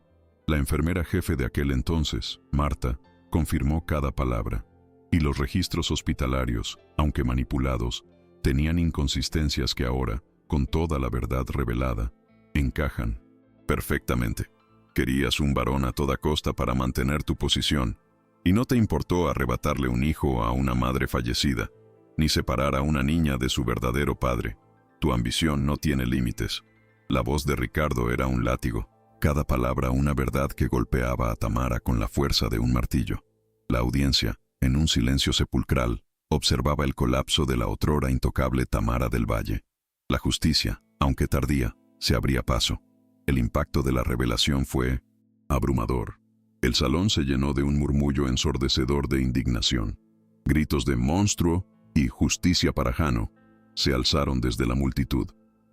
Speaker 1: La enfermera jefe de aquel entonces, Marta, confirmó cada palabra, y los registros hospitalarios, aunque manipulados, tenían inconsistencias que ahora, con toda la verdad revelada, encajan perfectamente. Querías un varón a toda costa para mantener tu posición, y no te importó arrebatarle un hijo a una madre fallecida, ni separar a una niña de su verdadero padre. Tu ambición no tiene límites. La voz de Ricardo era un látigo, cada palabra una verdad que golpeaba a Tamara con la fuerza de un martillo. La audiencia, en un silencio sepulcral, observaba el colapso de la otrora intocable Tamara del Valle. La justicia, aunque tardía, se abría paso. El impacto de la revelación fue abrumador. El salón se llenó de un murmullo ensordecedor de indignación. Gritos de «monstruo» y «justicia para Jano» se alzaron desde la multitud.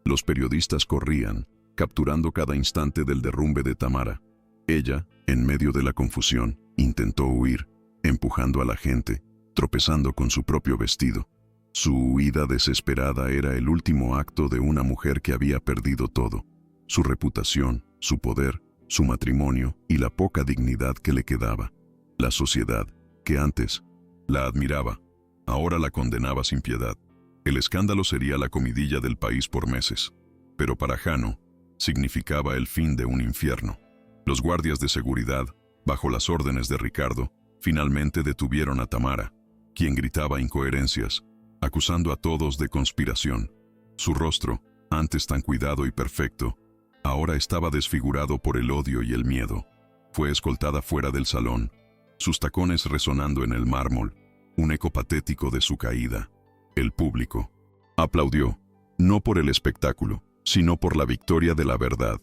Speaker 1: Los periodistas corrían, capturando cada instante del derrumbe de Tamara. Ella, en medio de la confusión, intentó huir, empujando a la gente, tropezando con su propio vestido. Su huida desesperada era el último acto de una mujer que había perdido todo: su reputación, su poder, su matrimonio y la poca dignidad que le quedaba. La sociedad, que antes la admiraba, ahora la condenaba sin piedad. El escándalo sería la comidilla del país por meses, pero para Jano significaba el fin de un infierno. Los guardias de seguridad, bajo las órdenes de Ricardo, finalmente detuvieron a Tamara, quien gritaba incoherencias, acusando a todos de conspiración. Su rostro, antes tan cuidado y perfecto, ahora estaba desfigurado por el odio y el miedo. Fue escoltada fuera del salón, sus tacones resonando en el mármol, un eco patético de su caída. El público aplaudió, no por el espectáculo, sino por la victoria de la verdad.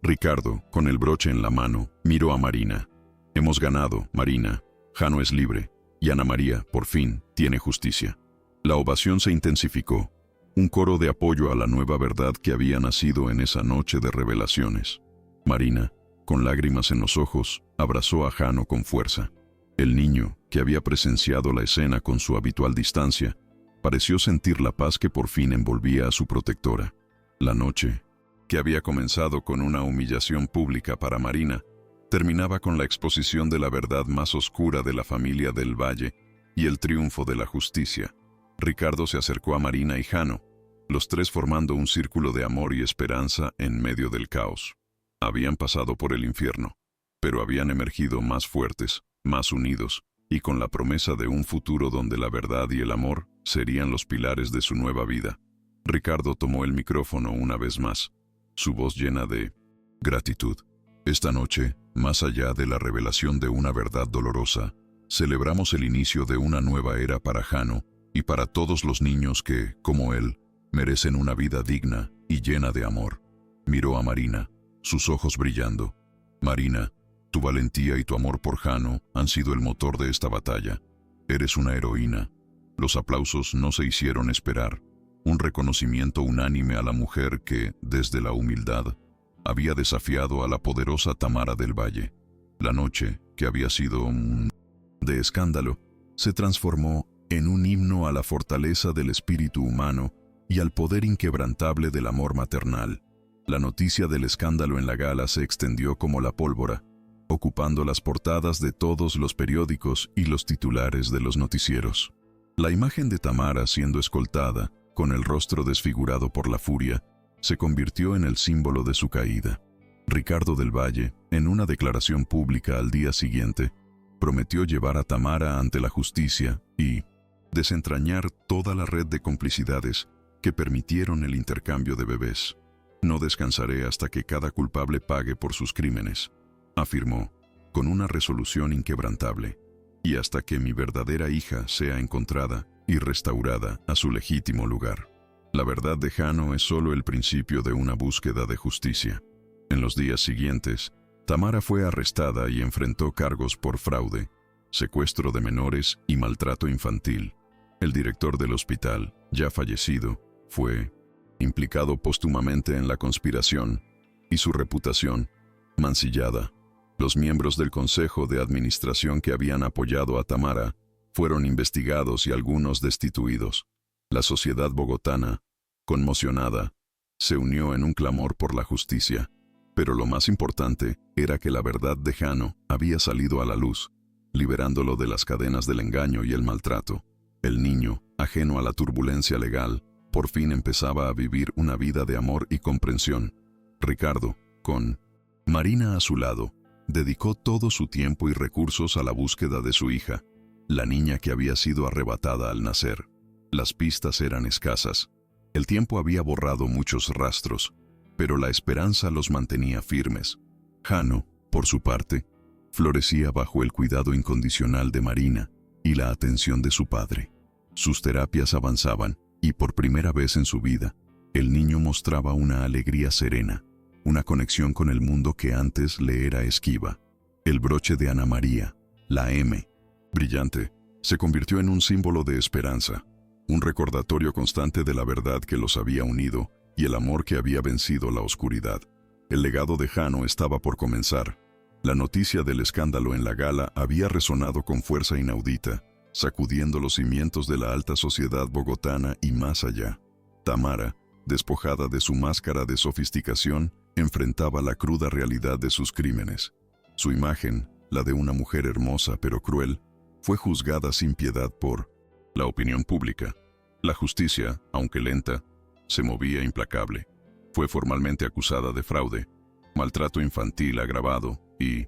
Speaker 1: Ricardo, con el broche en la mano, miró a Marina. «Hemos ganado, Marina. Jano es libre, y Ana María, por fin, tiene justicia». La ovación se intensificó, un coro de apoyo a la nueva verdad que había nacido en esa noche de revelaciones. Marina, con lágrimas en los ojos, abrazó a Jano con fuerza. El niño, que había presenciado la escena con su habitual distancia, pareció sentir la paz que por fin envolvía a su protectora. La noche, que había comenzado con una humillación pública para Marina, terminaba con la exposición de la verdad más oscura de la familia del Valle y el triunfo de la justicia. Ricardo se acercó a Marina y Jano, los tres formando un círculo de amor y esperanza en medio del caos. Habían pasado por el infierno, pero habían emergido más fuertes, más unidos, y con la promesa de un futuro donde la verdad y el amor serían los pilares de su nueva vida. Ricardo tomó el micrófono una vez más, su voz llena de gratitud. Esta noche, más allá de la revelación de una verdad dolorosa, celebramos el inicio de una nueva era para Jano y para todos los niños que, como él, merecen una vida digna y llena de amor. Miró a Marina, sus ojos brillando. Marina, tu valentía y tu amor por Jano han sido el motor de esta batalla. Eres una heroína. Los aplausos no se hicieron esperar. Un reconocimiento unánime a la mujer que, desde la humildad, había desafiado a la poderosa Tamara del Valle. La noche, que había sido un de escándalo, se transformó en un himno a la fortaleza del espíritu humano y al poder inquebrantable del amor maternal. La noticia del escándalo en la gala se extendió como la pólvora, ocupando las portadas de todos los periódicos y los titulares de los noticieros. La imagen de Tamara siendo escoltada, con el rostro desfigurado por la furia, se convirtió en el símbolo de su caída. Ricardo del Valle, en una declaración pública al día siguiente, prometió llevar a Tamara ante la justicia y desentrañar toda la red de complicidades que permitieron el intercambio de bebés. No descansaré hasta que cada culpable pague por sus crímenes, afirmó, con una resolución inquebrantable, y hasta que mi verdadera hija sea encontrada y restaurada a su legítimo lugar. La verdad de Jano es solo el principio de una búsqueda de justicia. En los días siguientes, Tamara fue arrestada y enfrentó cargos por fraude, secuestro de menores y maltrato infantil. El director del hospital, ya fallecido, fue implicado póstumamente en la conspiración y su reputación mancillada. Los miembros del Consejo de Administración que habían apoyado a Tamara fueron investigados y algunos destituidos. La sociedad bogotana, conmocionada, se unió en un clamor por la justicia. Pero lo más importante era que la verdad de Jano había salido a la luz, liberándolo de las cadenas del engaño y el maltrato. El niño, ajeno a la turbulencia legal, por fin empezaba a vivir una vida de amor y comprensión. Ricardo, con Marina a su lado, dedicó todo su tiempo y recursos a la búsqueda de su hija, la niña que había sido arrebatada al nacer. Las pistas eran escasas. El tiempo había borrado muchos rastros, pero la esperanza los mantenía firmes. Jano, por su parte, florecía bajo el cuidado incondicional de Marina y la atención de su padre. Sus terapias avanzaban y por primera vez en su vida, el niño mostraba una alegría serena, una conexión con el mundo que antes le era esquiva. El broche de Ana María, la M, brillante, se convirtió en un símbolo de esperanza, un recordatorio constante de la verdad que los había unido y el amor que había vencido la oscuridad. El legado de Jano estaba por comenzar. La noticia del escándalo en la gala había resonado con fuerza inaudita, sacudiendo los cimientos de la alta sociedad bogotana y más allá. Tamara, despojada de su máscara de sofisticación, enfrentaba la cruda realidad de sus crímenes. Su imagen, la de una mujer hermosa pero cruel, fue juzgada sin piedad por la opinión pública. La justicia, aunque lenta, se movía implacable. Fue formalmente acusada de fraude, maltrato infantil agravado y,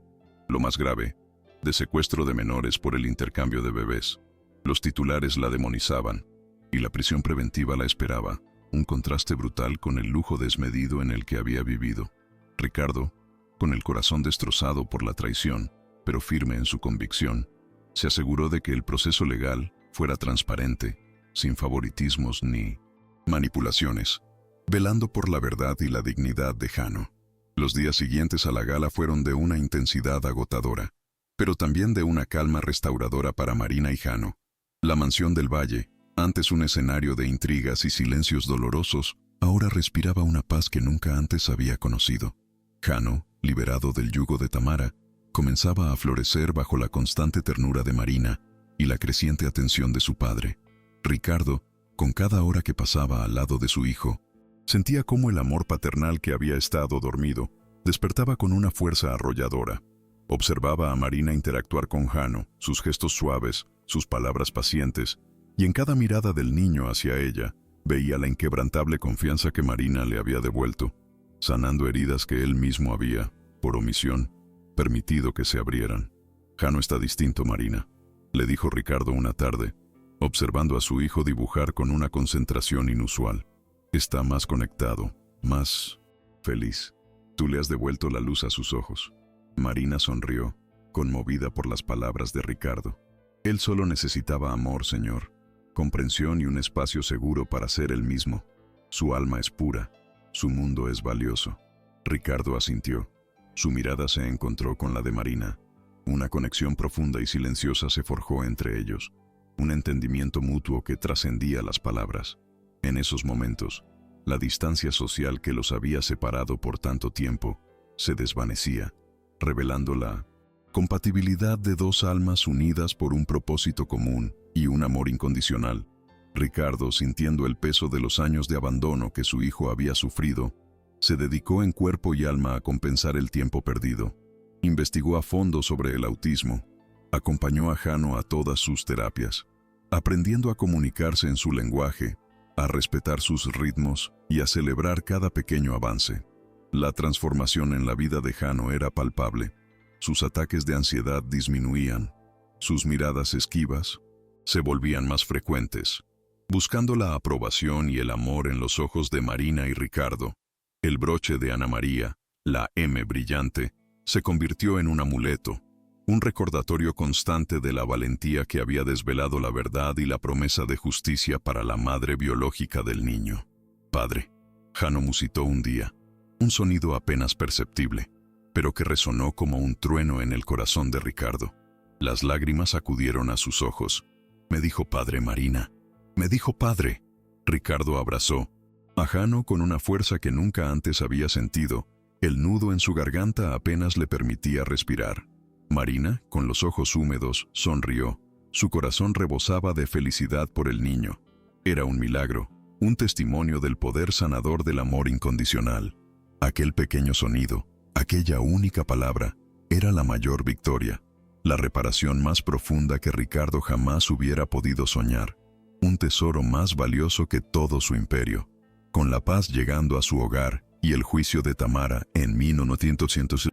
Speaker 1: lo más grave, de secuestro de menores por el intercambio de bebés. Los titulares la demonizaban y la prisión preventiva la esperaba, un contraste brutal con el lujo desmedido en el que había vivido. Ricardo, con el corazón destrozado por la traición, pero firme en su convicción, se aseguró de que el proceso legal fuera transparente, sin favoritismos ni manipulaciones, velando por la verdad y la dignidad de Jano. Los días siguientes a la gala fueron de una intensidad agotadora, pero también de una calma restauradora para Marina y Jano. La mansión del Valle, antes un escenario de intrigas y silencios dolorosos, ahora respiraba una paz que nunca antes había conocido. Jano, liberado del yugo de Tamara, comenzaba a florecer bajo la constante ternura de Marina y la creciente atención de su padre. Ricardo, con cada hora que pasaba al lado de su hijo, sentía cómo el amor paternal que había estado dormido despertaba con una fuerza arrolladora. Observaba a Marina interactuar con Jano, sus gestos suaves, sus palabras pacientes, y en cada mirada del niño hacia ella, veía la inquebrantable confianza que Marina le había devuelto, sanando heridas que él mismo había, por omisión, permitido que se abrieran. «Jano está distinto, Marina», le dijo Ricardo una tarde, observando a su hijo dibujar con una concentración inusual. «Está más conectado, más feliz. Tú le has devuelto la luz a sus ojos». Marina sonrió, conmovida por las palabras de Ricardo. Él solo necesitaba amor, señor, comprensión y un espacio seguro para ser él mismo. Su alma es pura, su mundo es valioso. Ricardo asintió. Su mirada se encontró con la de Marina. Una conexión profunda y silenciosa se forjó entre ellos, un entendimiento mutuo que trascendía las palabras. En esos momentos, la distancia social que los había separado por tanto tiempo se desvanecía, revelando la compatibilidad de dos almas unidas por un propósito común y un amor incondicional. Ricardo, sintiendo el peso de los años de abandono que su hijo había sufrido, se dedicó en cuerpo y alma a compensar el tiempo perdido. Investigó a fondo sobre el autismo, acompañó a Jano a todas sus terapias, aprendiendo a comunicarse en su lenguaje, a respetar sus ritmos y a celebrar cada pequeño avance. La transformación en la vida de Jano era palpable. Sus ataques de ansiedad disminuían, sus miradas esquivas se volvían más frecuentes, buscando la aprobación y el amor en los ojos de Marina y Ricardo. El broche de Ana María, la M brillante, se convirtió en un amuleto, un recordatorio constante de la valentía que había desvelado la verdad y la promesa de justicia para la madre biológica del niño. «Padre», Jano musitó un día, un sonido apenas perceptible, pero que resonó como un trueno en el corazón de Ricardo. Las lágrimas acudieron a sus ojos. «Me dijo padre, Marina. Me dijo padre». Ricardo abrazó a Jano con una fuerza que nunca antes había sentido. El nudo en su garganta apenas le permitía respirar. Marina, con los ojos húmedos, sonrió. Su corazón rebosaba de felicidad por el niño. Era un milagro, un testimonio del poder sanador del amor incondicional. Aquel pequeño sonido, aquella única palabra, era la mayor victoria, la reparación más profunda que Ricardo jamás hubiera podido soñar, un tesoro más valioso que todo su imperio. Con la paz llegando a su hogar y el juicio de Tamara en 1900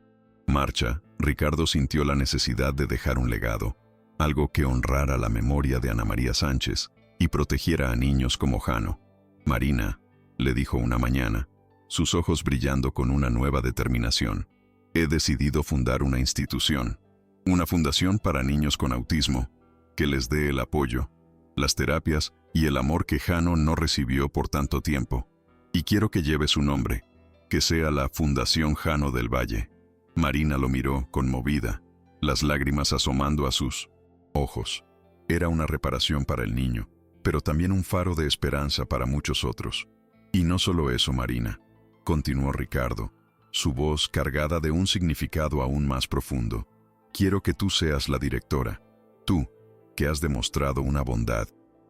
Speaker 1: marcha, Ricardo sintió la necesidad de dejar un legado, algo que honrara la memoria de Ana María Sánchez y protegiera a niños como Jano. «Marina», le dijo una mañana, sus ojos brillando con una nueva determinación, «he decidido fundar una institución, una fundación para niños con autismo, que les dé el apoyo, las terapias y el amor que Jano no recibió por tanto tiempo. Y quiero que lleve su nombre, que sea la Fundación Jano del Valle». Marina lo miró, conmovida, las lágrimas asomando a sus ojos. Era una reparación para el niño, pero también un faro de esperanza para muchos otros. «Y no solo eso, Marina», continuó Ricardo, su voz cargada de un significado aún más profundo. «Quiero que tú seas la directora. Tú, que has demostrado una bondad,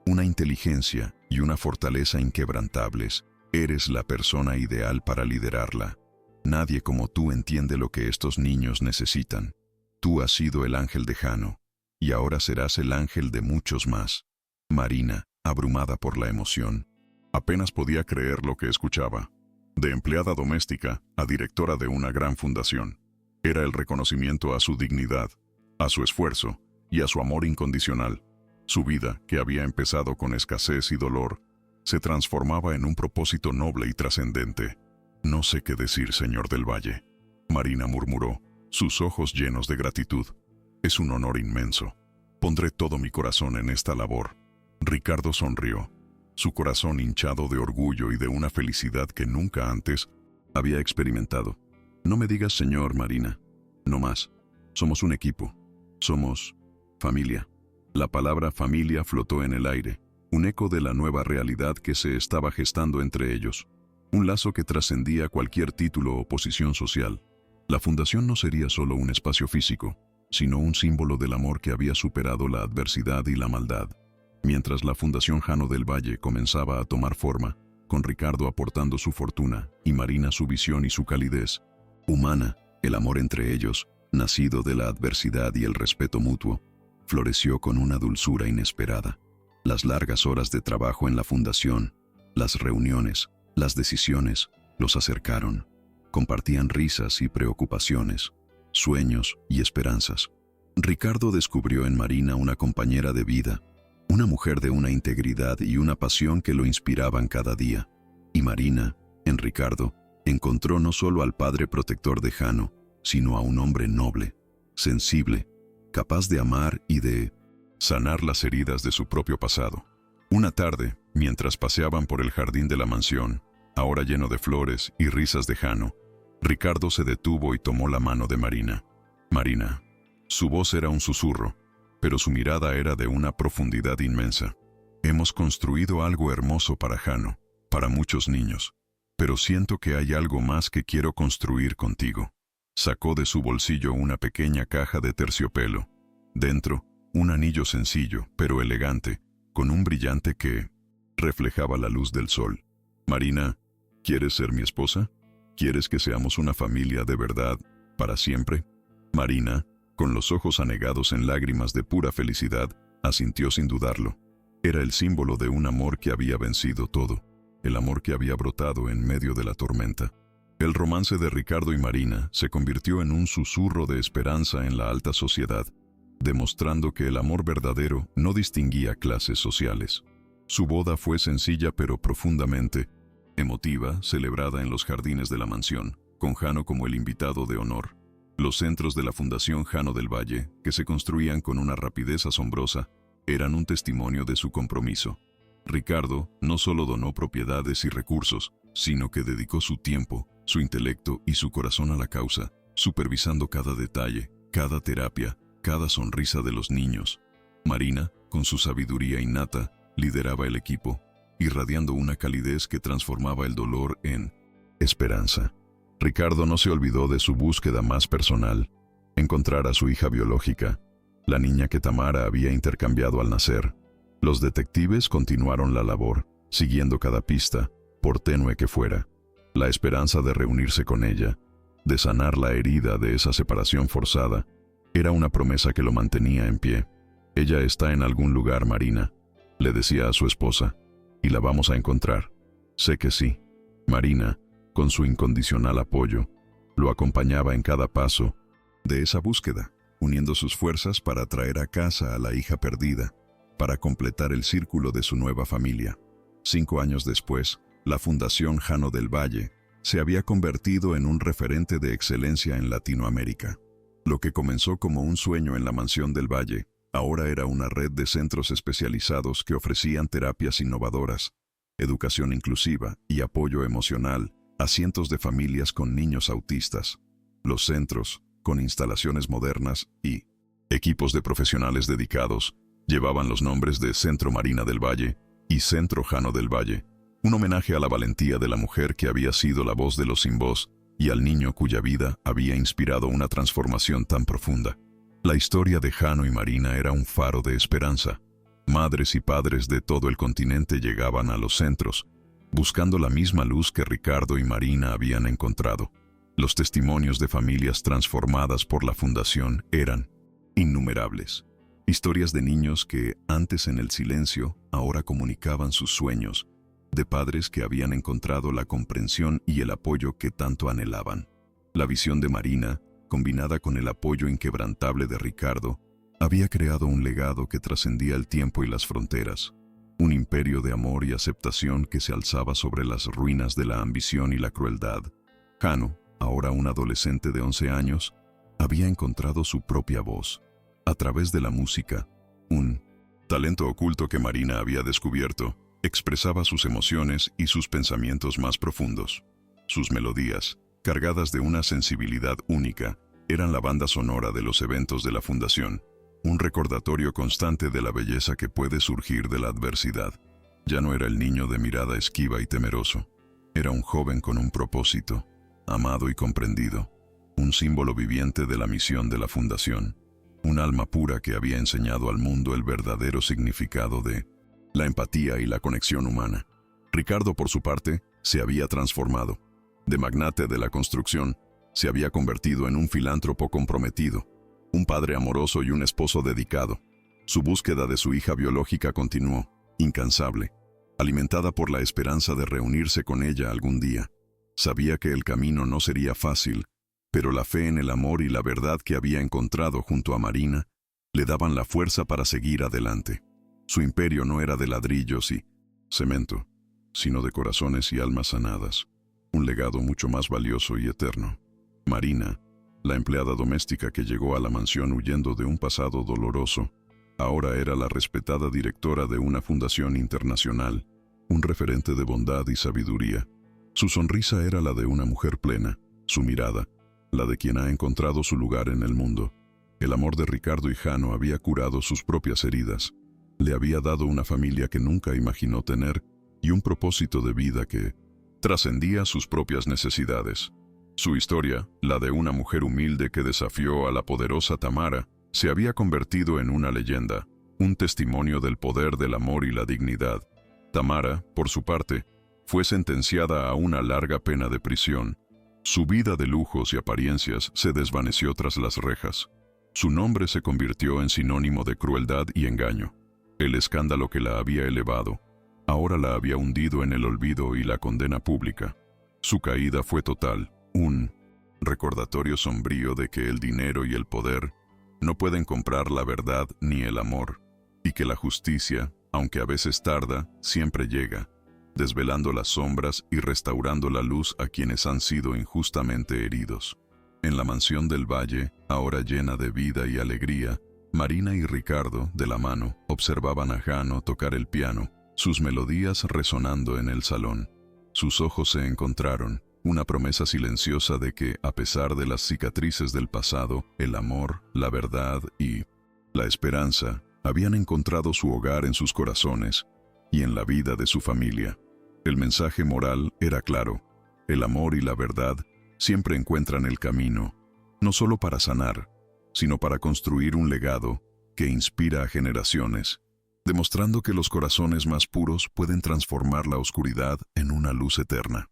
Speaker 1: una inteligencia y una fortaleza inquebrantables, eres la persona ideal para liderarla. Nadie como tú entiende lo que estos niños necesitan. Tú has sido el ángel de Jano, y ahora serás el ángel de muchos más». Marina, abrumada por la emoción, apenas podía creer lo que escuchaba. De empleada doméstica a directora de una gran fundación. Era el reconocimiento a su dignidad, a su esfuerzo y a su amor incondicional. Su vida, que había empezado con escasez y dolor, se transformaba en un propósito noble y trascendente. «No sé qué decir, señor del Valle», Marina murmuró, sus ojos llenos de gratitud. «Es un honor inmenso. Pondré todo mi corazón en esta labor». Ricardo sonrió, su corazón hinchado de orgullo y de una felicidad que nunca antes había experimentado. «No me digas señor, Marina. No más. Somos un equipo. Somos familia». La palabra familia flotó en el aire, un eco de la nueva realidad que se estaba gestando entre ellos. Un lazo que trascendía cualquier título o posición social. La fundación no sería solo un espacio físico, sino un símbolo del amor que había superado la adversidad y la maldad. Mientras la Fundación Jano del Valle comenzaba a tomar forma, con Ricardo aportando su fortuna y Marina su visión y su calidez humana, el amor entre ellos nacido de la adversidad y el respeto mutuo, floreció con una dulzura inesperada. Las largas horas de trabajo en la fundación, las reuniones, las decisiones, los acercaron. Compartían risas y preocupaciones, sueños y esperanzas. Ricardo descubrió en Marina una compañera de vida, una mujer de una integridad y una pasión que lo inspiraban cada día. Y Marina, en Ricardo, encontró no solo al padre protector de Jano, sino a un hombre noble, sensible, capaz de amar y de sanar las heridas de su propio pasado. Una tarde, mientras paseaban por el jardín de la mansión, ahora lleno de flores y risas de Jano, Ricardo se detuvo y tomó la mano de Marina. Marina. Su voz era un susurro, pero su mirada era de una profundidad inmensa. Hemos construido algo hermoso para Jano, para muchos niños, pero siento que hay algo más que quiero construir contigo. Sacó de su bolsillo una pequeña caja de terciopelo. Dentro, un anillo sencillo, pero elegante, con un brillante que reflejaba la luz del sol. Marina, ¿quieres ser mi esposa? ¿Quieres que seamos una familia de verdad, para siempre? Marina, con los ojos anegados en lágrimas de pura felicidad, asintió sin dudarlo. Era el símbolo de un amor que había vencido todo, el amor que había brotado en medio de la tormenta. El romance de Ricardo y Marina se convirtió en un susurro de esperanza en la alta sociedad, demostrando que el amor verdadero no distinguía clases sociales. Su boda fue sencilla pero profundamente emotiva, celebrada en los jardines de la mansión, con Jano como el invitado de honor. Los centros de la Fundación Jano del Valle, que se construían con una rapidez asombrosa, eran un testimonio de su compromiso. Ricardo no solo donó propiedades y recursos, sino que dedicó su tiempo, su intelecto y su corazón a la causa, supervisando cada detalle, cada terapia, cada sonrisa de los niños. Marina, con su sabiduría innata, lideraba el equipo, irradiando una calidez que transformaba el dolor en esperanza. Ricardo no se olvidó de su búsqueda más personal, encontrar a su hija biológica, la niña que Tamara había intercambiado al nacer. Los detectives continuaron la labor, siguiendo cada pista, por tenue que fuera. La esperanza de reunirse con ella, de sanar la herida de esa separación forzada, era una promesa que lo mantenía en pie. Ella está en algún lugar, Marina, le decía a su esposa, y la vamos a encontrar. Sé que sí. Marina, con su incondicional apoyo, lo acompañaba en cada paso de esa búsqueda, uniendo sus fuerzas para traer a casa a la hija perdida, para completar el círculo de su nueva familia. 5 años después, la Fundación Jano del Valle se había convertido en un referente de excelencia en Latinoamérica. Lo que comenzó como un sueño en la Mansión del Valle, ahora era una red de centros especializados que ofrecían terapias innovadoras, educación inclusiva y apoyo emocional a cientos de familias con niños autistas. Los centros, con instalaciones modernas y equipos de profesionales dedicados, llevaban los nombres de Centro Marina del Valle y Centro Jano del Valle, un homenaje a la valentía de la mujer que había sido la voz de los sin voz y al niño cuya vida había inspirado una transformación tan profunda. La historia de Jano y Marina era un faro de esperanza. Madres y padres de todo el continente llegaban a los centros, buscando la misma luz que Ricardo y Marina habían encontrado. Los testimonios de familias transformadas por la fundación eran innumerables. Historias de niños que, antes en el silencio, ahora comunicaban sus sueños, de padres que habían encontrado la comprensión y el apoyo que tanto anhelaban. La visión de Marina, combinada con el apoyo inquebrantable de Ricardo, había creado un legado que trascendía el tiempo y las fronteras, un imperio de amor y aceptación que se alzaba sobre las ruinas de la ambición y la crueldad. Jano, ahora un adolescente de 11 años, había encontrado su propia voz, a través de la música, un talento oculto que Marina había descubierto. Expresaba sus emociones y sus pensamientos más profundos. Sus melodías, cargadas de una sensibilidad única, eran la banda sonora de los eventos de la Fundación, un recordatorio constante de la belleza que puede surgir de la adversidad. Ya no era el niño de mirada esquiva y temeroso. Era un joven con un propósito, amado y comprendido, un símbolo viviente de la misión de la Fundación, un alma pura que había enseñado al mundo el verdadero significado de la empatía y la conexión humana. Ricardo, por su parte, se había transformado. De magnate de la construcción, Se había convertido en un filántropo comprometido, un padre amoroso y un esposo dedicado. Su búsqueda de su hija biológica continuó, incansable, alimentada por la esperanza de reunirse con ella algún día. Sabía que el camino no sería fácil, pero la fe en el amor y la verdad que había encontrado junto a Marina le daban la fuerza para seguir adelante. Su imperio no era de ladrillos y cemento, sino de corazones y almas sanadas, un legado mucho más valioso y eterno. Marina, la empleada doméstica que llegó a la mansión huyendo de un pasado doloroso, ahora era la respetada directora de una fundación internacional, un referente de bondad y sabiduría. Su sonrisa era la de una mujer plena, su mirada, la de quien ha encontrado su lugar en el mundo. El amor de Ricardo y Jano había curado sus propias heridas, le había dado una familia que nunca imaginó tener y un propósito de vida que trascendía sus propias necesidades. Su historia, la de una mujer humilde que desafió a la poderosa Tamara, se había convertido en una leyenda, un testimonio del poder del amor y la dignidad. Tamara, por su parte, fue sentenciada a una larga pena de prisión. Su vida de lujos y apariencias se desvaneció tras las rejas. Su nombre se convirtió en sinónimo de crueldad y engaño. El escándalo que la había elevado, ahora la había hundido en el olvido y la condena pública. Su caída fue total, un recordatorio sombrío de que el dinero y el poder no pueden comprar la verdad ni el amor, y que la justicia, aunque a veces tarda, siempre llega, desvelando las sombras y restaurando la luz a quienes han sido injustamente heridos. En la mansión del Valle, ahora llena de vida y alegría, Marina y Ricardo, de la mano, observaban a Jano tocar el piano, sus melodías resonando en el salón. Sus ojos se encontraron, una promesa silenciosa de que, a pesar de las cicatrices del pasado, el amor, la verdad y la esperanza habían encontrado su hogar en sus corazones y en la vida de su familia. El mensaje moral era claro: el amor y la verdad siempre encuentran el camino, no solo para sanar, sino para construir un legado que inspira a generaciones, demostrando que los corazones más puros pueden transformar la oscuridad en una luz eterna.